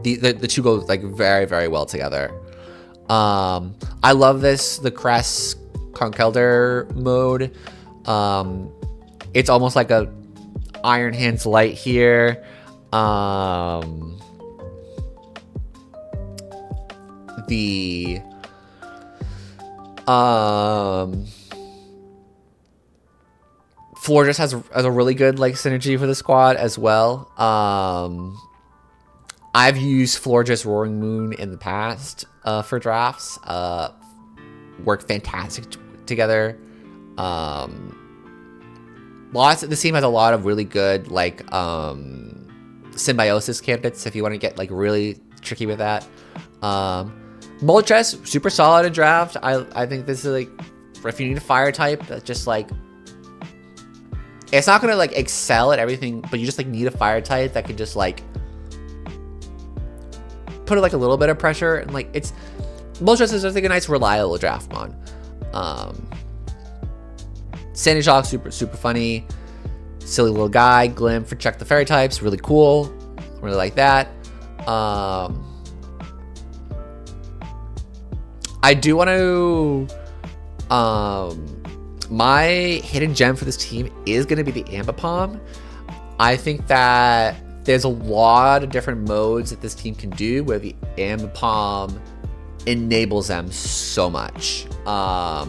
The two go, like, very, very well together. I love the Crest Conkelder mode. It's almost like a Iron Hands Light here. Florges has a really good, like, synergy for the squad as well. I've used Florges Roaring Moon in the past for drafts. Work fantastic together. This team has a lot of really good, like, symbiosis candidates if you want to get, like, really tricky with that. Moltres, super solid in draft. I think this is, like, if you need a fire type that's just, like, it's not gonna, like, excel at everything, but you just, like, need a fire type that can just, like, put, like, a little bit of pressure. And, like, Moltres is just, like, a nice reliable draft mod. Sandy Shock, super funny. Silly little guy. Glim for check the fairy types, really cool. Really like that. I do want to my hidden gem for this team is going to be the Ambipom. I think that there's a lot of different modes that this team can do where the Ambipom enables them so much. I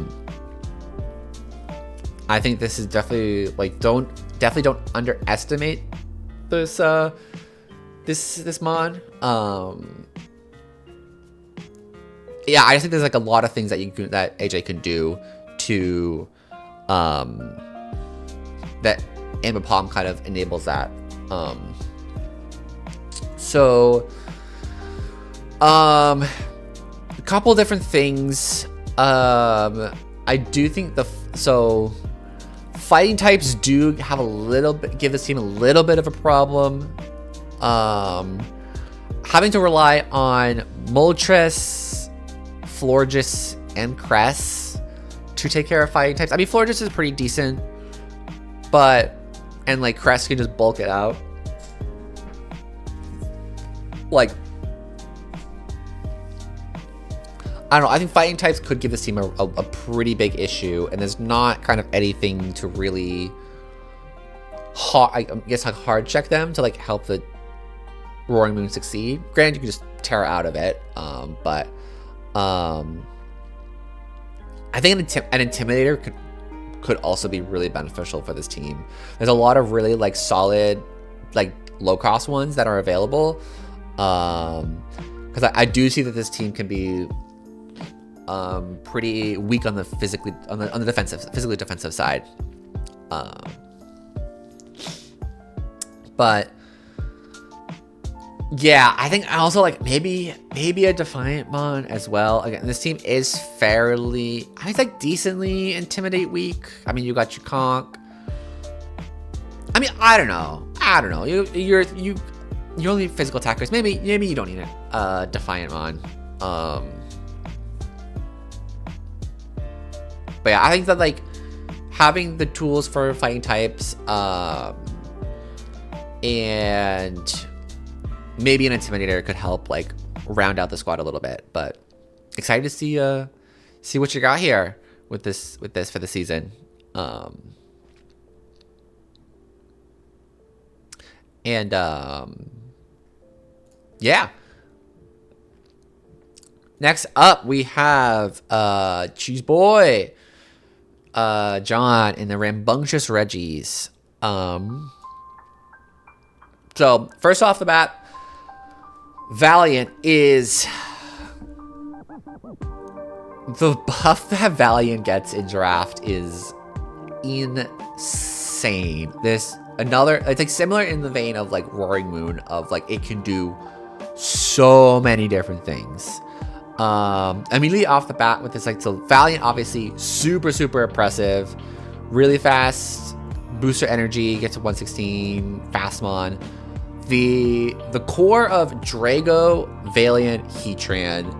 think this is definitely, like, definitely don't underestimate this this mod. Yeah, I just think there's, like, a lot of things that that AJ can do to that Ambipom kind of enables that. A couple different things. I do think fighting types do have give this team a little bit of a problem. Having to rely on Moltres, Florges, and Cress to take care of fighting types. I mean, Florges is pretty decent, and, like, Cress can just bulk it out. Like, I don't know. I think fighting types could give this team a pretty big issue, and there's not kind of anything to really hard check them to, like, help the Roaring Moon succeed. Granted, you can just tear out of it, but I think an Intimidator could also be really beneficial for this team. There's a lot of really, like, solid, like, low cost ones that are available, because I do see that this team can be pretty weak on the physically defensive side. But yeah, I think also, like, maybe a Defiant Mon as well. Again, this team is fairly, I think, like, decently Intimidate weak. I mean, you got your Conk. I mean, I don't know. You're only physical attackers. Maybe you don't need it. Defiant Mon. But yeah, I think that, like, having the tools for fighting types, and maybe an Intimidator could help, like, round out the squad a little bit. But excited to see what you got here with this for the season. Yeah. Next up, we have Cheese Boy, John in the Rambunctious Reggies. So first off the bat, Valiant is the buff that Valiant gets in draft is insane. It's like similar in the vein of, like, Roaring Moon, of, like, it can do so many different things. Immediately off the bat with this, like, so Valiant, obviously super impressive, really fast booster energy, gets to 116, Fastmon. The core of Drago, Valiant, Heatran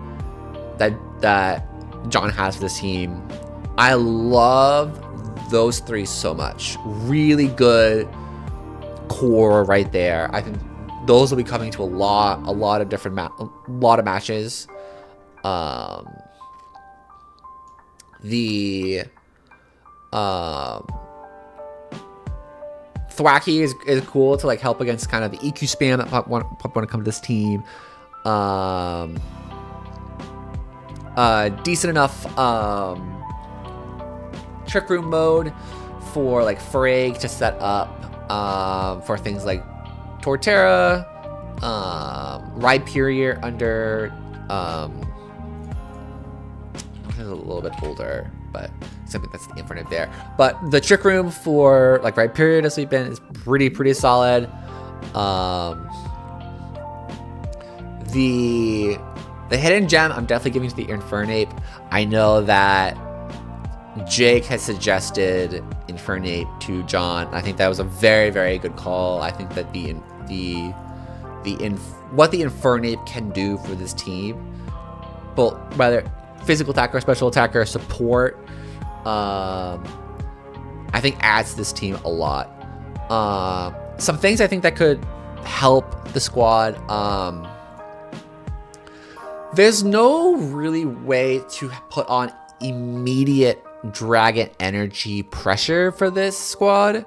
that John has for this team, I love those three so much. Really good core right there. I think those will be coming to a lot of different matches. The Thwacky is cool to like help against kind of the EQ spam that want to come to this team. Decent enough Trick Room mode for like Frag to set up for things like Torterra, Rhyperior under a little bit older, but something that's the infinite there. But the Trick Room for like Rhyperior to sleep in is pretty solid. The hidden gem I'm definitely giving to the Infernape. I know that Jake has suggested Infernape to John. I think that was a very good call. I think that what the Infernape can do for this team, both whether physical attacker, special attacker, support, I think adds to this team a lot. Some things I think that could help the squad. There's no really way to put on immediate Dragon Energy pressure for this squad,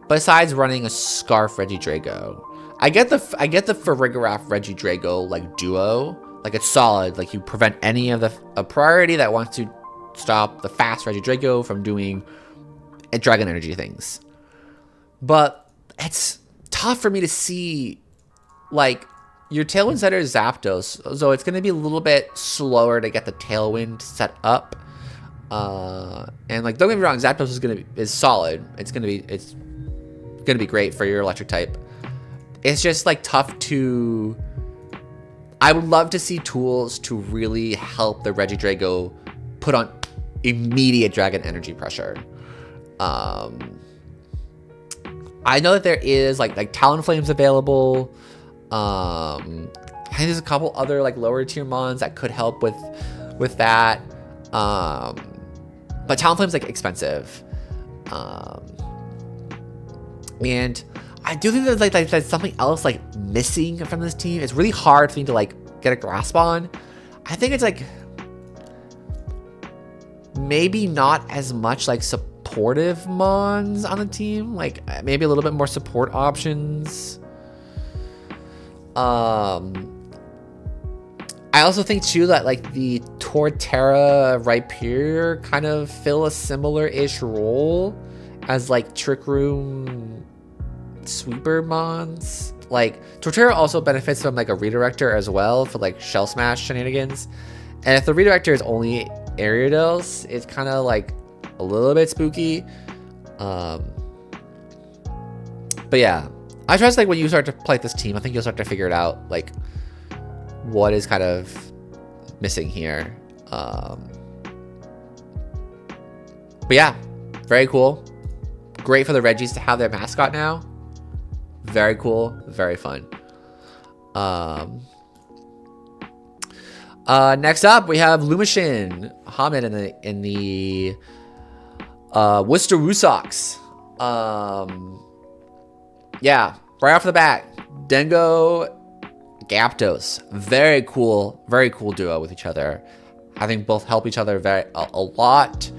besides running a Scarf Regidrago. I get the Farigiraf Regidrago like duo, like it's solid. Like you prevent any of a priority that wants to stop the fast Regidrago from doing Dragon Energy things. But it's tough for me to see like your Tailwind setter is Zapdos, so it's going to be a little bit slower to get the Tailwind set up. And like, don't get me wrong, Zapdos is solid. It's gonna be great for your electric type. It's just like tough to. I would love to see tools to really help the Regidrago put on immediate Dragon Energy pressure. I know that there is like Talonflame's available. I think there's a couple other like lower tier mons that could help with that. But Talonflame's like expensive. And I do think that like there's something else like missing from this team. It's really hard for me to like get a grasp on. I think it's like maybe not as much like supportive mons on the team. Like maybe a little bit more support options. I also think too that like the Torterra Rhyperior kind of fill a similar-ish role as like Trick Room sweeper mons. Like Torterra also benefits from like a redirector as well for like Shell Smash shenanigans. And if the redirector is only Aerials, it's kind of like a little bit spooky. But yeah, I trust like when you start to play this team, I think you'll start to figure it out, like what is kind of missing here. But yeah, very cool. Great for the Reggies to have their mascot now. Very cool, very fun. Next up, we have Lumishin Hamid in the Worcester Woosox. Yeah, right off the bat, Dengo, Gyaptos, very cool duo with each other. I think both help each other a lot.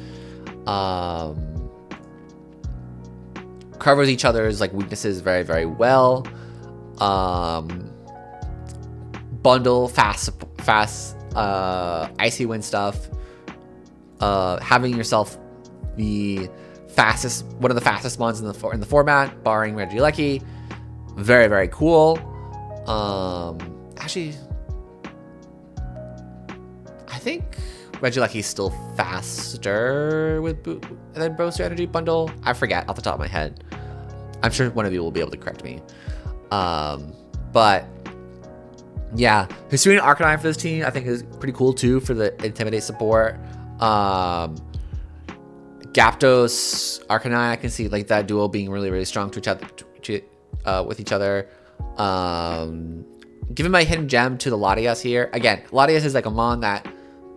Covers each other's like weaknesses very well. Bundle fast Icy Wind stuff. Having yourself one of the fastest mons in the format, barring Regieleki. Very cool. Actually, I think Regieleki is still faster than Booster Energy Bundle. I forget off the top of my head. I'm sure one of you will be able to correct me. But yeah, Hisuian Arcanine for this team I think is pretty cool too for the Intimidate support. Gyapdos, Arcanine, I can see like that duo being really, really strong to each other, with each other. Giving my hidden gem to the Latias here. Again, Latias is like a mon that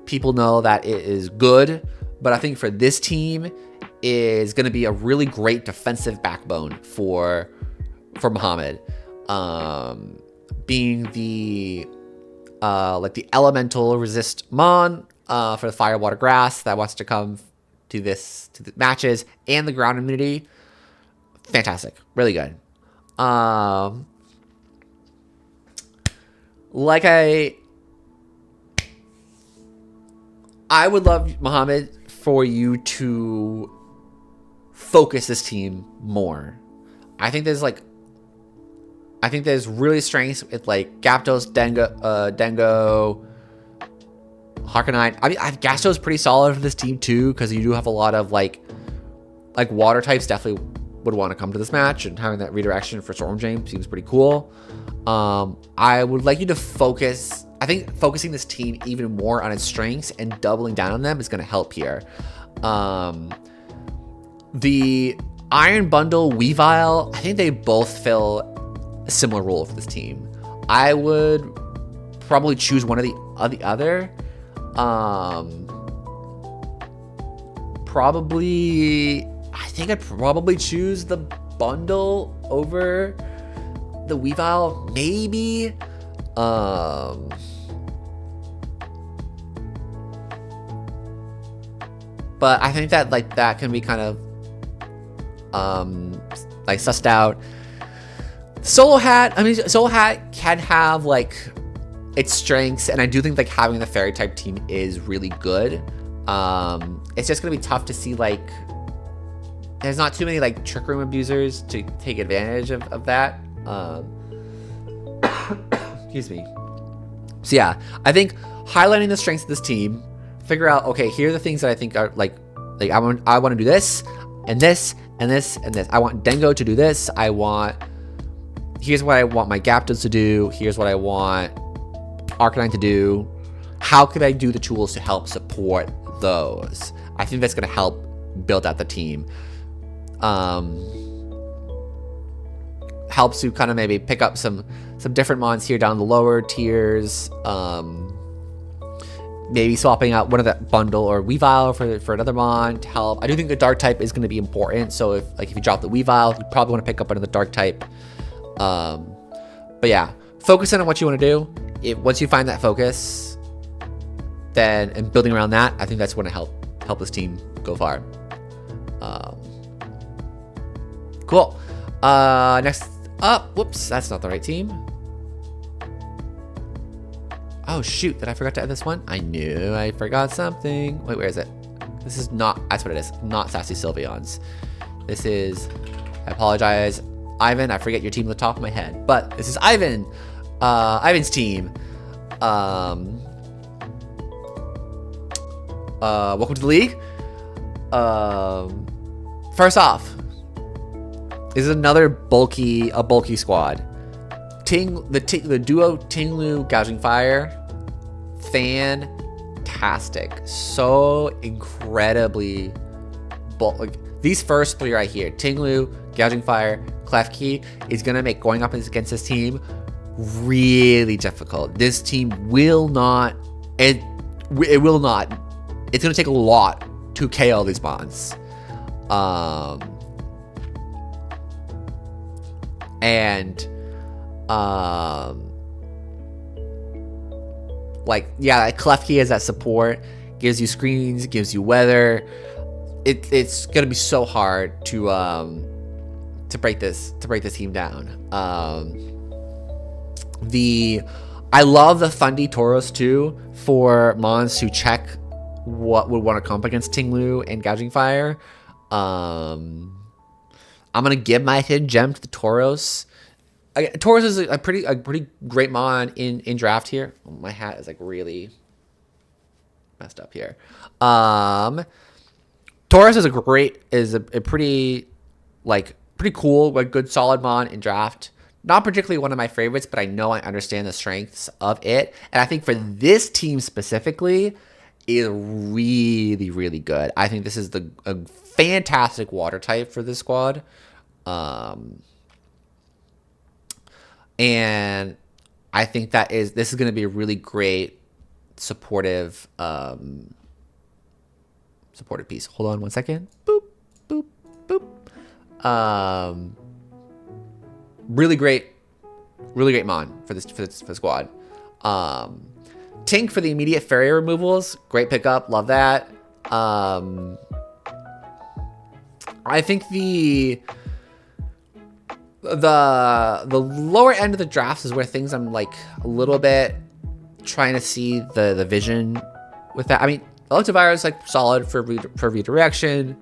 people know that it is good, but I think for this team is going to be a really great defensive backbone for Muhammad. Being the like the elemental resist mon for the fire, water, grass that wants to come to the matches, and the ground immunity. Fantastic, really good. Like I would love, Muhammad, for you to focus this team more. I think there's really strengths with like Gyapdos, Dengo, Harkanine. I mean, Gyapdos pretty solid for this team too, because you do have a lot of like water types definitely would want to come to this match, and having that redirection for Storm James seems pretty cool. I would like you to focus. I think focusing this team even more on its strengths and doubling down on them is going to help here. The Iron Bundle, Weavile, I think they both fill a similar role for this team. I would probably choose one of the other. I think I'd probably choose the Bundle over the Weavile, maybe. But I think that like that can be kind of like sussed out. Solo Hat, I mean, Solo Hat can have like its strengths, and I do think like having the fairy type team is really good. It's just gonna be tough to see like there's not too many like Trick Room abusers to take advantage of that. Excuse me. So yeah, I think highlighting the strengths of this team, figure out, okay, here are the things that I think are like I want to do this and this and this and this. I want Dengo to do this. Here's what I want my Gyapdos to do. Here's what I want Arcanine to do. How could I do the tools to help support those? I think that's going to help build out the team. Helps you kind of maybe pick up some different mons here down the lower tiers. Maybe swapping out one of that Bundle or Weavile for another mon to help. I do think the dark type is going to be important. So if you drop the Weavile, you probably want to pick up another dark type. But yeah, focus on what you want to do. Once you find that focus, then and building around that, I think that's going to help this team go far. Cool. Next up, whoops, that's not the right team. Oh shoot, did I forget to add this one? I knew I forgot something. Wait, where is it? This is not, that's what it is. Not Sassy Sylveons. This is, I apologize, Ivan, I forget your team at the top of my head. But this is Ivan. Ivan's team. Welcome to the league. First off, this is another bulky squad. The duo Tinglu Gouging Fire, fantastic. So incredibly bulky. These first three right here, Tinglu, Gouging Fire, Klefki, is gonna make going up against this team really difficult. This team will not. It will not. It's gonna take a lot to KO these mons. Like, yeah, Klefki has that support, gives you screens, gives you weather. It's gonna be so hard to break this team down. I love the Fundy Tauros too for mons who check what would want to come up against Tinglu and Gouging Fire. I'm gonna give my hidden gem to the Tauros. Tauros is a pretty great mon in draft here. Oh, my hat is like really messed up here. Tauros is a pretty cool, but good solid mon in draft. Not particularly one of my favorites, but I know I understand the strengths of it. And I think for this team specifically, is really, really good. I think this is a fantastic water type for this squad. And I think this is going to be a really great supportive piece. Hold on one second. Boop, boop, boop. Really great mon for this squad. Tink for the immediate fairy removals. Great pickup. Love that. I think the lower end of the drafts is where things I'm like a little bit trying to see the vision with that. I mean, Electivire is like solid for redirection.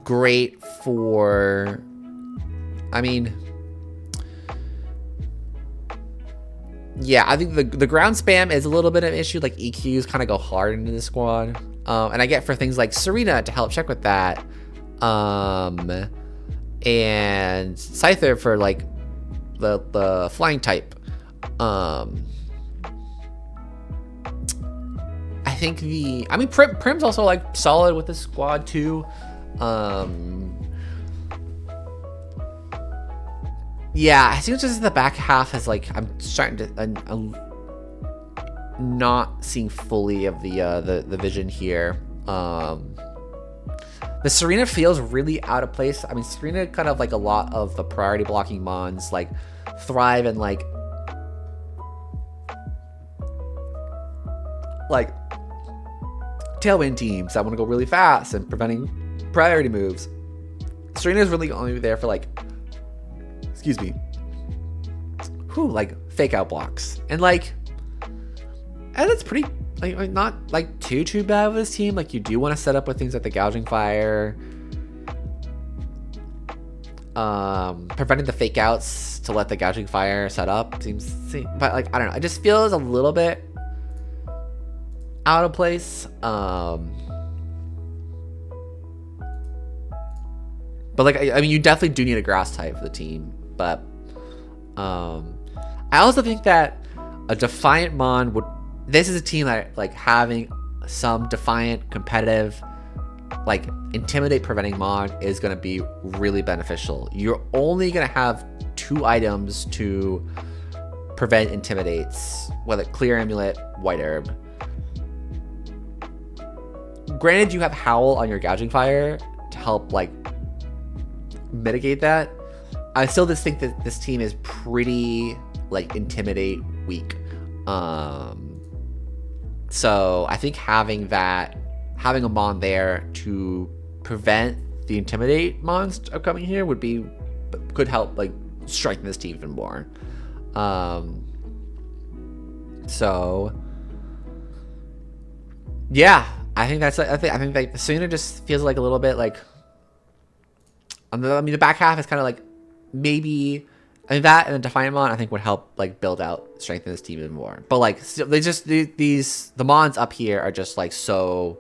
Great for, I mean, yeah, I think the ground spam is a little bit of an issue. Like EQs kind of go hard into the squad. And I get for things like Serena to help check with that. And Scyther for like the flying type. I think Prim's also like solid with the squad too. Yeah, I think it's just the back half is like I'm starting to I'm not seeing fully of the vision here. The Serena feels really out of place. I mean, Serena kind of like a lot of the priority blocking mons like thrive in like tailwind teams that want to go really fast and preventing priority moves. Serena's really only there for like, excuse me, like fake out blocks and that's pretty like not like too bad with this team. Like you do want to set up with things like the gouging fire, preventing the fake outs to let the gouging fire set up but like I don't know, it just feels a little bit out of place. But like I mean, you definitely do need a grass type for the team. But I also think that a Defiant Mon would. This is a team that like having some Defiant, competitive, like Intimidate preventing Mon is going to be really beneficial. You're only going to have 2 items to prevent Intimidates, whether Clear Amulet, White Herb. Granted, you have Howl on your gouging fire to help like mitigate that. I still just think that this team is pretty like Intimidate weak. So I think having a mon there to prevent the Intimidate mons upcoming here could help like strengthen this team even more. So yeah, I think like Serena just feels like a little bit like. I mean, the back half is kind of like maybe. I mean, that and the Defiant Mon I think would help like build out, strengthen this team even more. But like the mons up here are just like so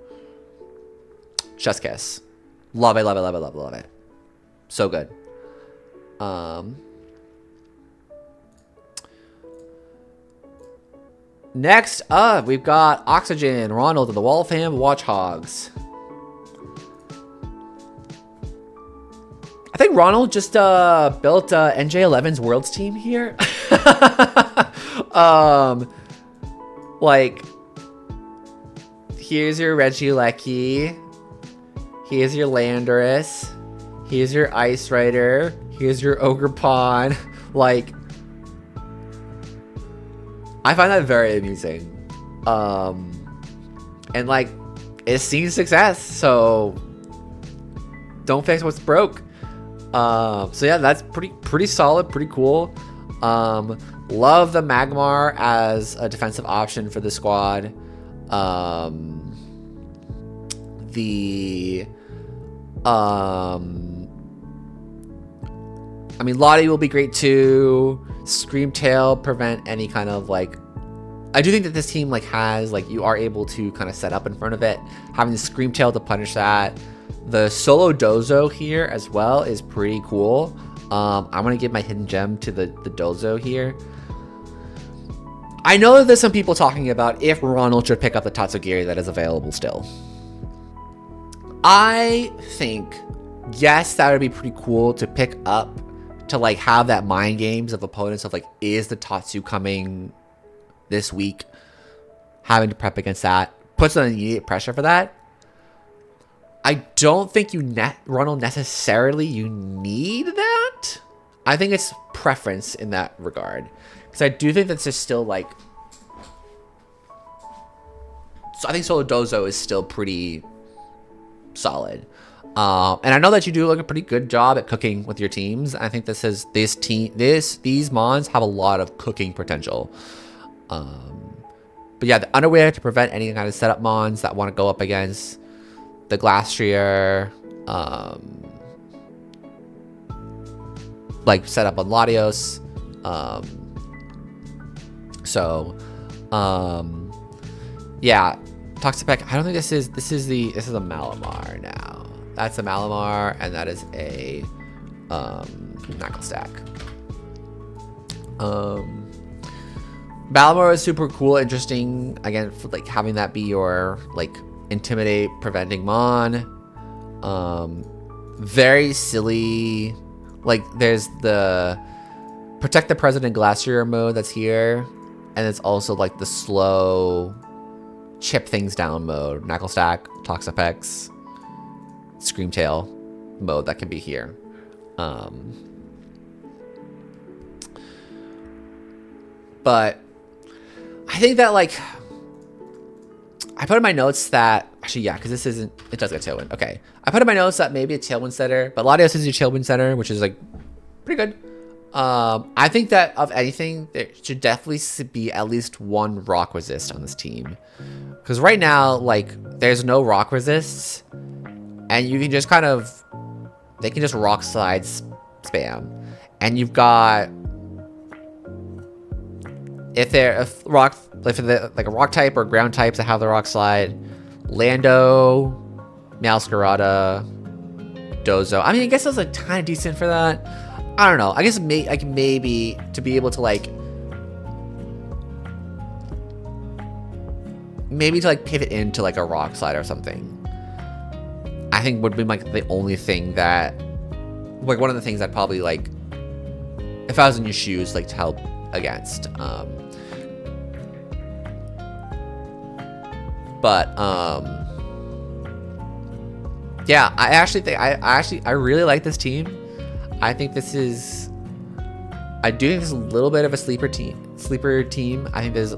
chef's kiss. Love it. So good. Next up, we've got Oxygen, Ronald, and the Waltham Watchhogs. I think Ronald just built NJ11's Worlds team here. Like, here's your Regieleki. Here's your Landorus. Here's your Ice Rider. Here's your Ogerpon. Like, I find that very amusing. And like, it's seen success, so don't fix what's broke. So yeah, that's pretty solid, pretty cool. Love the Magmar as a defensive option for the squad. I mean, Lottie will be great too. Screamtail, prevent any kind of like. I do think that this team like has like you are able to kind of set up in front of it, having the Screamtail to punish that. The solo Dozo here as well is pretty cool. I'm gonna give my hidden gem to the Dozo here. I know that there's some people talking about if Ronald should pick up the Tatsugiri that is available still. I think, yes, that would be pretty cool to pick up, to like have that mind games of opponents of like, is the Tatsu coming this week? Having to prep against that puts on immediate pressure for that. I don't think Ronald necessarily you need that. I think it's preference in that regard. Because I do think that's just still like... So I think Solo Dozo is still pretty solid. And I know that you do like a pretty good job at cooking with your teams. I think these mons have a lot of cooking potential. But yeah, the underwear to prevent any kind of setup mons that want to go up against the Glastrier, like set up on Latios. Yeah, Toxapex. I don't think this is a Malamar now. That's a Malamar, and that is a Knuckle Stack. Malamar is super cool, interesting. Again, for like having that be your like intimidate, preventing mon. Very silly. Like there's the protect the president Glacier mode that's here, and it's also like the slow chip things down mode. Knuckle Stack, Toxapex, Screamtail mode that can be here. But I think that like I put in my notes that actually yeah, because this isn't, it does get Tailwind. Okay, I put in my notes that maybe a Tailwind setter, but Latios is your Tailwind setter, which is like pretty good. I think that of anything, there should definitely be at least one rock resist on this team, because right now like there's no rock resists, and you can just kind of they can just rock slide spam, and you've got if they're like a rock type or ground types that have the rock slide, Lando, Meowscarada, Dozo. I mean, I guess those are kind of decent for that. I don't know. I guess maybe to be able to like pivot into like a rock slide or something, I think would be like the only thing that like one of the things I'd probably like if I was in your shoes like to help against. Yeah, I actually think I really like this team. I think this is a little bit of a sleeper team. I think there's a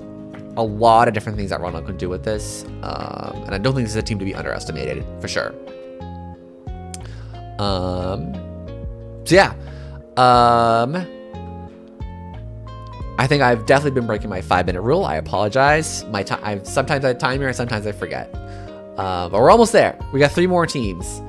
lot of different things that Ronald can do with this, and I don't think this is a team to be underestimated for sure. So yeah, I think I've definitely been breaking my 5-minute rule. I apologize. Sometimes I time here, and sometimes I forget. But we're almost there. We got 3 more teams.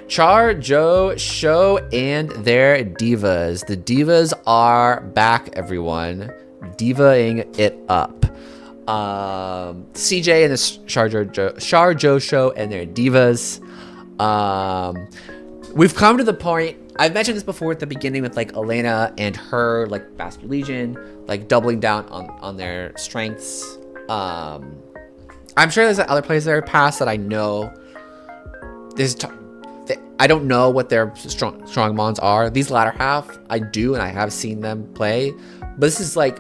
Char, Joe, Show, and their divas. The divas are back, everyone. Divaing it up. CJ and the Char, Joe, Show, and their divas. We've come to the point. I've mentioned this before at the beginning with like Elena and her like Bastard Legion, like doubling down on their strengths. I'm sure there's other players that are past that I know. I don't know what their strong mons are. These latter half, I do, and I have seen them play. But this is like,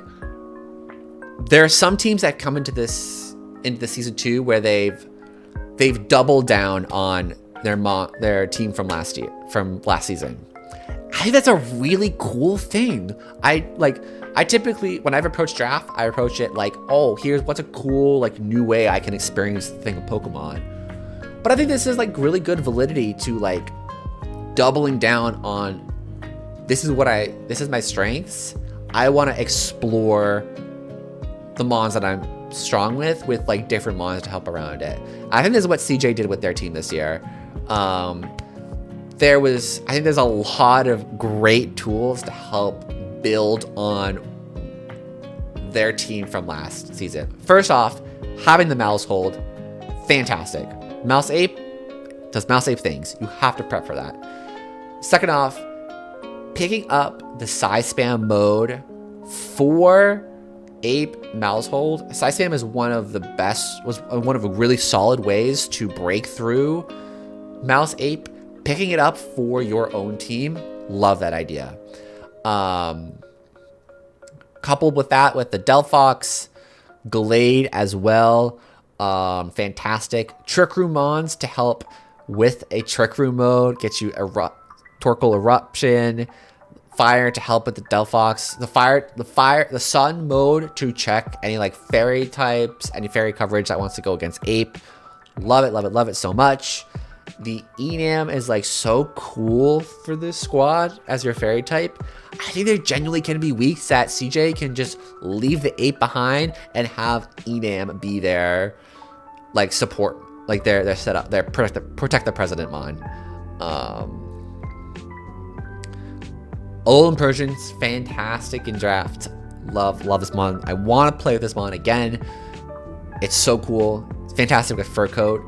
there are some teams that come into the season 2 where they've doubled down on their team from last season. I think that's a really cool thing. I typically, when I've approached draft, I approach it like, oh, here's what's a cool like new way I can experience the thing of Pokemon. But I think this is like really good validity to like doubling down on this is my strengths. I want to explore the mons that I'm strong with like different mons to help around it. I think this is what CJ did with their team this year. I think there's a lot of great tools to help build on their team from last season. First off, having the mouse hold, fantastic. Mouse Ape does Mouse Ape things. You have to prep for that. Second off, picking up the size spam mode For Ape Mouse Hold, Side Spam is one of the best, was one of the really solid ways to break through Mouse Ape. Picking it up for your own team, love that idea. Coupled with that, with the Delphox, Glade as well, fantastic. Trick Room Mons to help with a Trick Room mode, get you Torkoal Eruption, Fire to help with the Delphox, the Sun mode to check any like fairy types, any fairy coverage that wants to go against Ape. Love it, love it, love it so much. The Enam is like so cool for this squad as your fairy type. I think there genuinely can be weeks that CJ can just leave the Ape behind and have Enam be their like support, like their setup, their protect the president mon. Old Persian's fantastic in draft. Love this mon. I want to play with this mon again. It's so cool. It's fantastic with fur coat.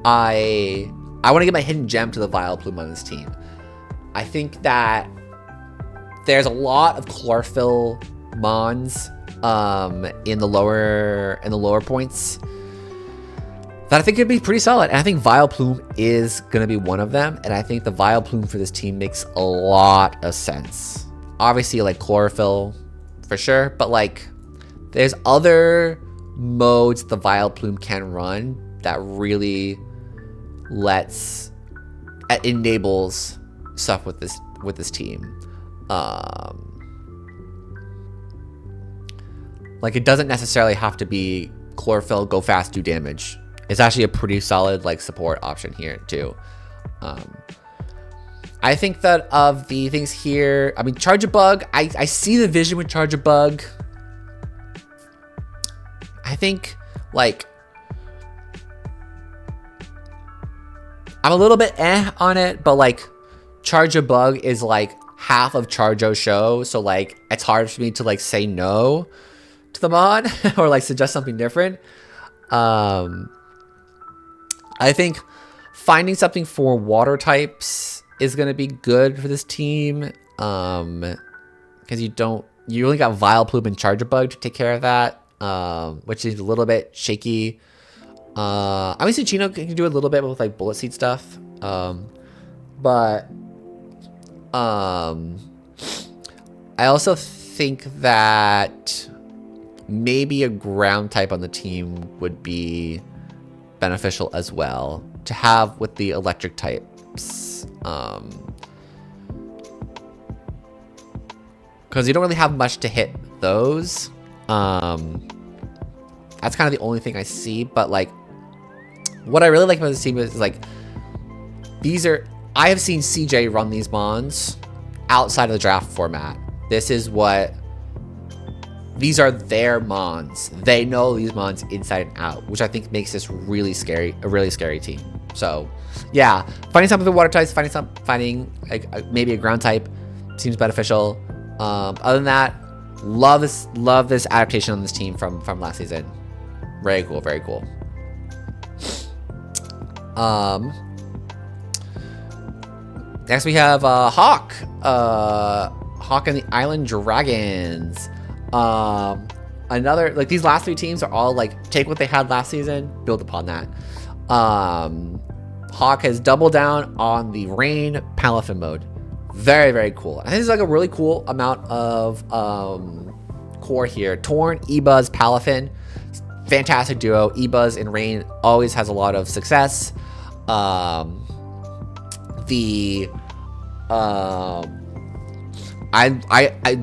I want to get my hidden gem to the Vileplume on this team. I think that there's a lot of chlorophyll mons in the lower points that I think could be pretty solid. And I think Vileplume is going to be one of them. And I think the Vileplume for this team makes a lot of sense. Obviously, like chlorophyll for sure. But like there's other modes the Vileplume can run that really enables stuff with this team. Like it doesn't necessarily have to be chlorophyll, go fast, do damage. It's actually a pretty solid like support option here too. I think that of the things here, I mean, Charge a Bug, I see the vision with Charge a Bug. I think like I'm a little bit on it, but like Charge a Bug is like half of Charjo's show, so like it's hard for me to like say no to the mod or like suggest something different. I think finding something for water types is gonna be good for this team, because you only got Vileplume and Charge a Bug to take care of that, which is a little bit shaky. Obviously Chino can do a little bit with like bullet seed stuff, but I also think that maybe a ground type on the team would be beneficial as well to have with the electric types, because you don't really have much to hit those. That's kind of the only thing I see, but like what I really like about this team is like I have seen CJ run these mons outside of the draft format. These are their mons. They know these mons inside and out, which I think makes this really scary, a really scary team. So yeah, finding something with water types, finding like maybe a ground type seems beneficial. Other than that, love this adaptation on this team from last season. Very cool, very cool. Next we have Hawk. Hawk and the Island Dragons. Another, like, these last three teams are all like take what they had last season, build upon that. Hawk has doubled down on the Rain Palafin mode. Very, very cool. I think there's like a really cool amount of core here. Torn, Ebuzz, Palafin. Fantastic duo. Ebuzz and Rain always has a lot of success. I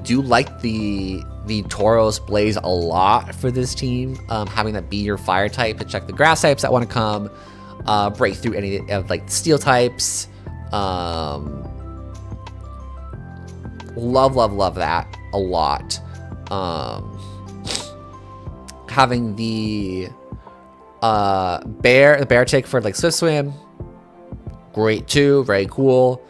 do like the Tauros Blaze a lot for this team. Having that be your fire type to check the grass types that want to come, break through any of like steel types. Love that a lot. Having the bear tick for like Swift Swim, great too, very cool.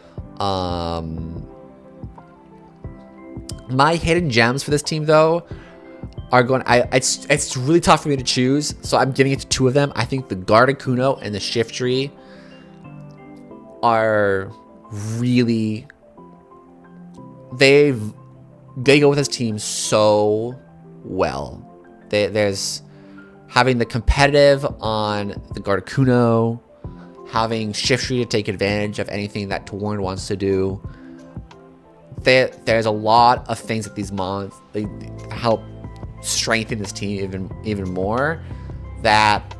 My hidden gems for this team though are going. It's really tough for me to choose, so I'm giving it to two of them. I think the Gardecuno and the Shiftry are really, they go with this team so well. There's having the competitive on the Gardecuno, having Shiftry to take advantage of anything that Torn wants to do. There's a lot of things that these mons they help strengthen this team even more. That,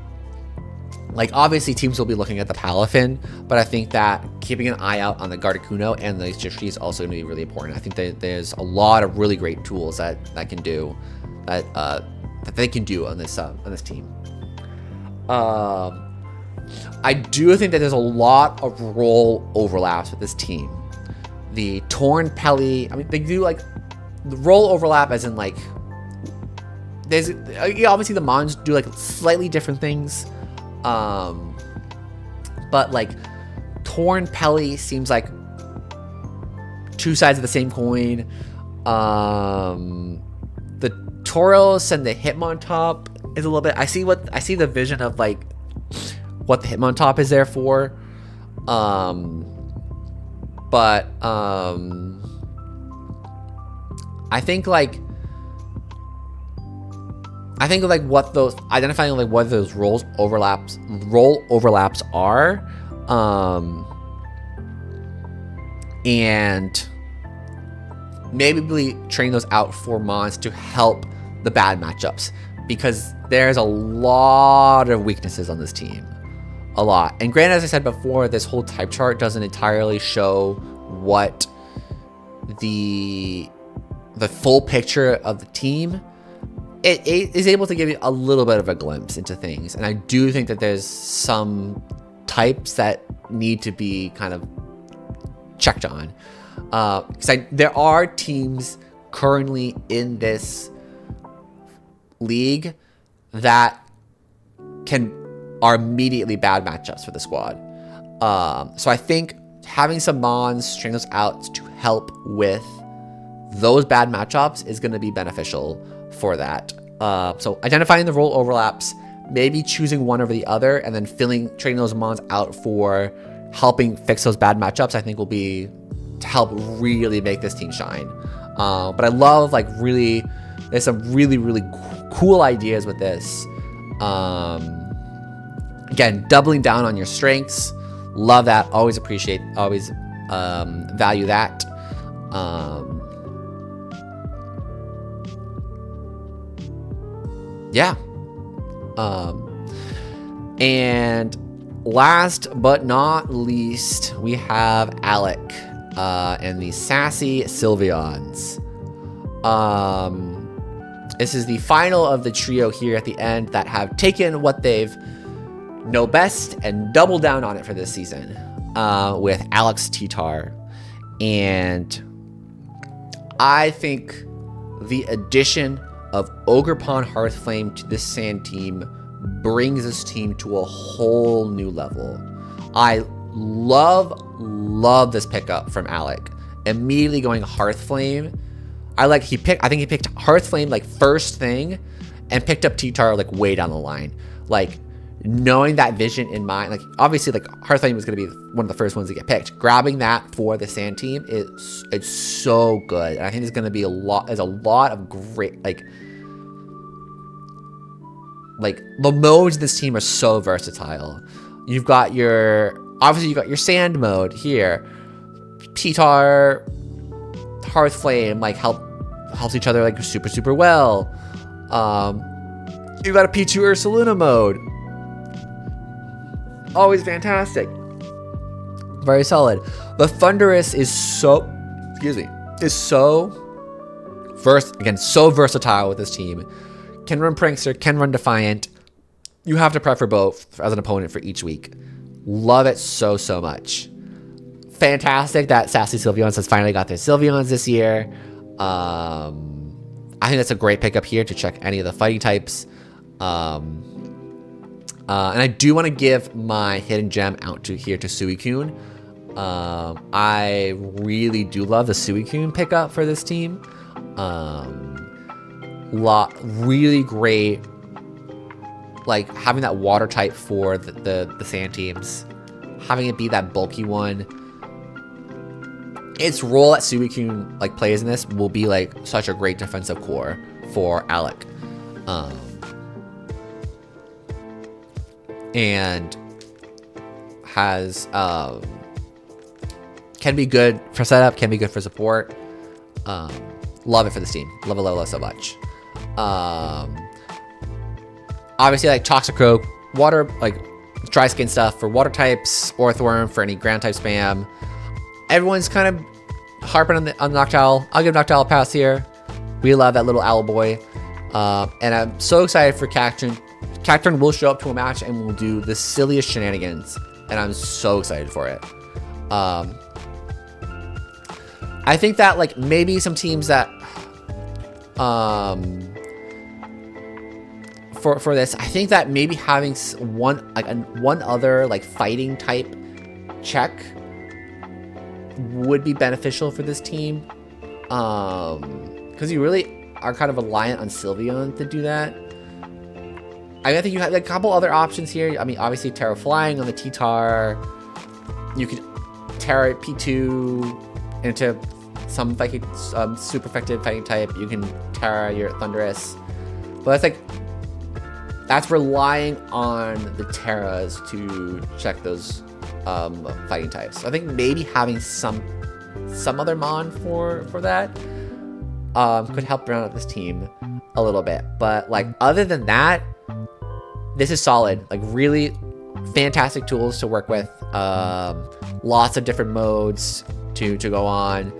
like, obviously teams will be looking at the Palafin, but I think that keeping an eye out on the Gardecuno and the Shiftry is also going to be really important. I think that there's a lot of really great tools that can do that they can do on this team. I do think that there's a lot of role overlaps with this team. The Torn Pelly, I mean, they do like the role overlap as in like there's obviously the Mons do like slightly different things, but like Torn Pelly seems like two sides of the same coin. The Tauros and the Hitmontop is a little bit. I see the vision of like what the Hitmontop is there for. But I think like what those identifying like what those role overlaps are, and maybe train those out for Mons to help the bad matchups, because there's a lot of weaknesses on this team. A lot. And granted, as I said before, this whole type chart doesn't entirely show what the full picture of the team. It is able to give you a little bit of a glimpse into things. And I do think that there's some types that need to be kind of checked on. Because there are teams currently in this league that are immediately bad matchups for the squad. So I think having some Mons, train those out to help with those bad matchups is going to be beneficial for that. So identifying the role overlaps, maybe choosing one over the other, and then training those Mons out for helping fix those bad matchups, I think will be to help really make this team shine. But I love there's some really, really cool ideas with this. Again, doubling down on your strengths. Love that. Always value that. Yeah. And last but not least, we have Alec and the Sassy Sylveons. This is the final of the trio here at the end that have taken what they've know best and double down on it for this season, with Alex Titar. And I think the addition of Ogerpon Hearthflame to this Sand team brings this team to a whole new level. I love this pickup from Alec. Immediately going Hearthflame. I think he picked Hearthflame like first thing and picked up Titar like way down the line. Like, knowing that vision in mind, like obviously like Hearthflame was going to be one of the first ones to get picked. Grabbing that for the Sand team it's so good, and I think there's going to be a lot of great like the modes in this team are so versatile. You've got your Sand mode here. Titar, Hearthflame like helps each other like super well. You've got a P2 Ursaluna mode. Always fantastic. Very solid. The Thunderous is so versatile with this team. Can run Prankster, can run Defiant. You have to prefer both as an opponent for each week. Love it so much. Fantastic that Sassy Sylveons has finally got their Sylveons this year. I think that's a great pickup here to check any of the fighting types. And I do want to give my hidden gem out to Suicune. I really do love the Suicune pickup for this team. Really great, like having that water type for the Sand teams, having it be that bulky one. its role that Suicune like plays in this will be like such a great defensive core for Alec. And has can be good for setup, can be good for support. Love it for this team. Love it so much. Obviously, like Toxicroak, water, like dry skin stuff for water types, Orthworm for any ground type spam. Everyone's kind of harping on the Noctowl. I'll give Noctowl a pass here. We love that little owl boy. And I'm so excited for Cacturn. Cacturn will show up to a match and will do the silliest shenanigans. And I'm so excited for it. I think that like maybe some teams that for this, I think that maybe having one other like fighting type check would be beneficial for this team. Because you really are kind of reliant on Sylveon to do that. I think you have like, a couple other options here. I mean, obviously Terra Flying on the T-Tar. You could Terra P2 into some fighting, super effective fighting type. You can Terra your Thundurus. But that's relying on the Terras to check those fighting types. So I think maybe having some other Mon for that could help round out this team a little bit. But like other than that, this is solid. Like really fantastic tools to work with. Lots of different modes to go on.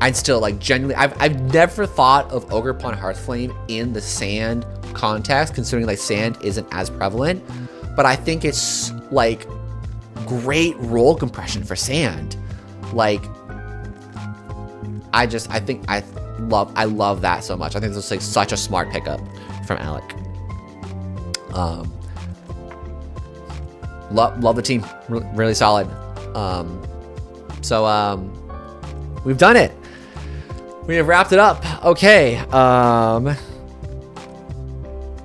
I'd still like genuinely, I've never thought of Ogerpon Hearthflame in the sand context, considering like sand isn't as prevalent, but I think it's like great role compression for sand. Like I love that so much. I think this is like such a smart pickup from Alec. Love the team, really solid. We've done it. We have wrapped it up. Okay.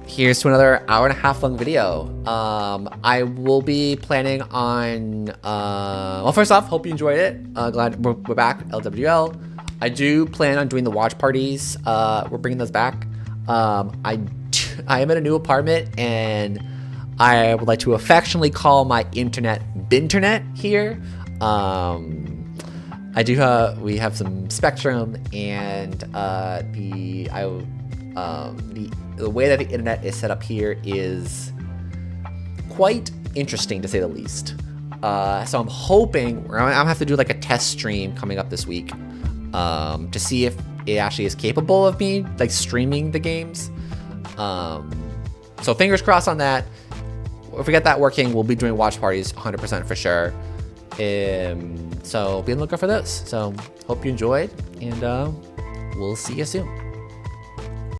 Here's to another hour-and-a-half long video. I will be planning on. Well, first off, hope you enjoyed it. Glad we're back. LWDL. I do plan on doing the watch parties. We're bringing those back. I am in a new apartment, and I would like to affectionately call my internet Binternet here. We have some Spectrum, and the way that the internet is set up here is quite interesting, to say the least. So I'm hoping I'm gonna have to do like a test stream coming up this week to see if it actually is capable of me like streaming the games. So fingers crossed on that. If we get that working, we'll be doing watch parties 100% for sure. So be on the lookout for those. So hope you enjoyed, and we'll see you soon.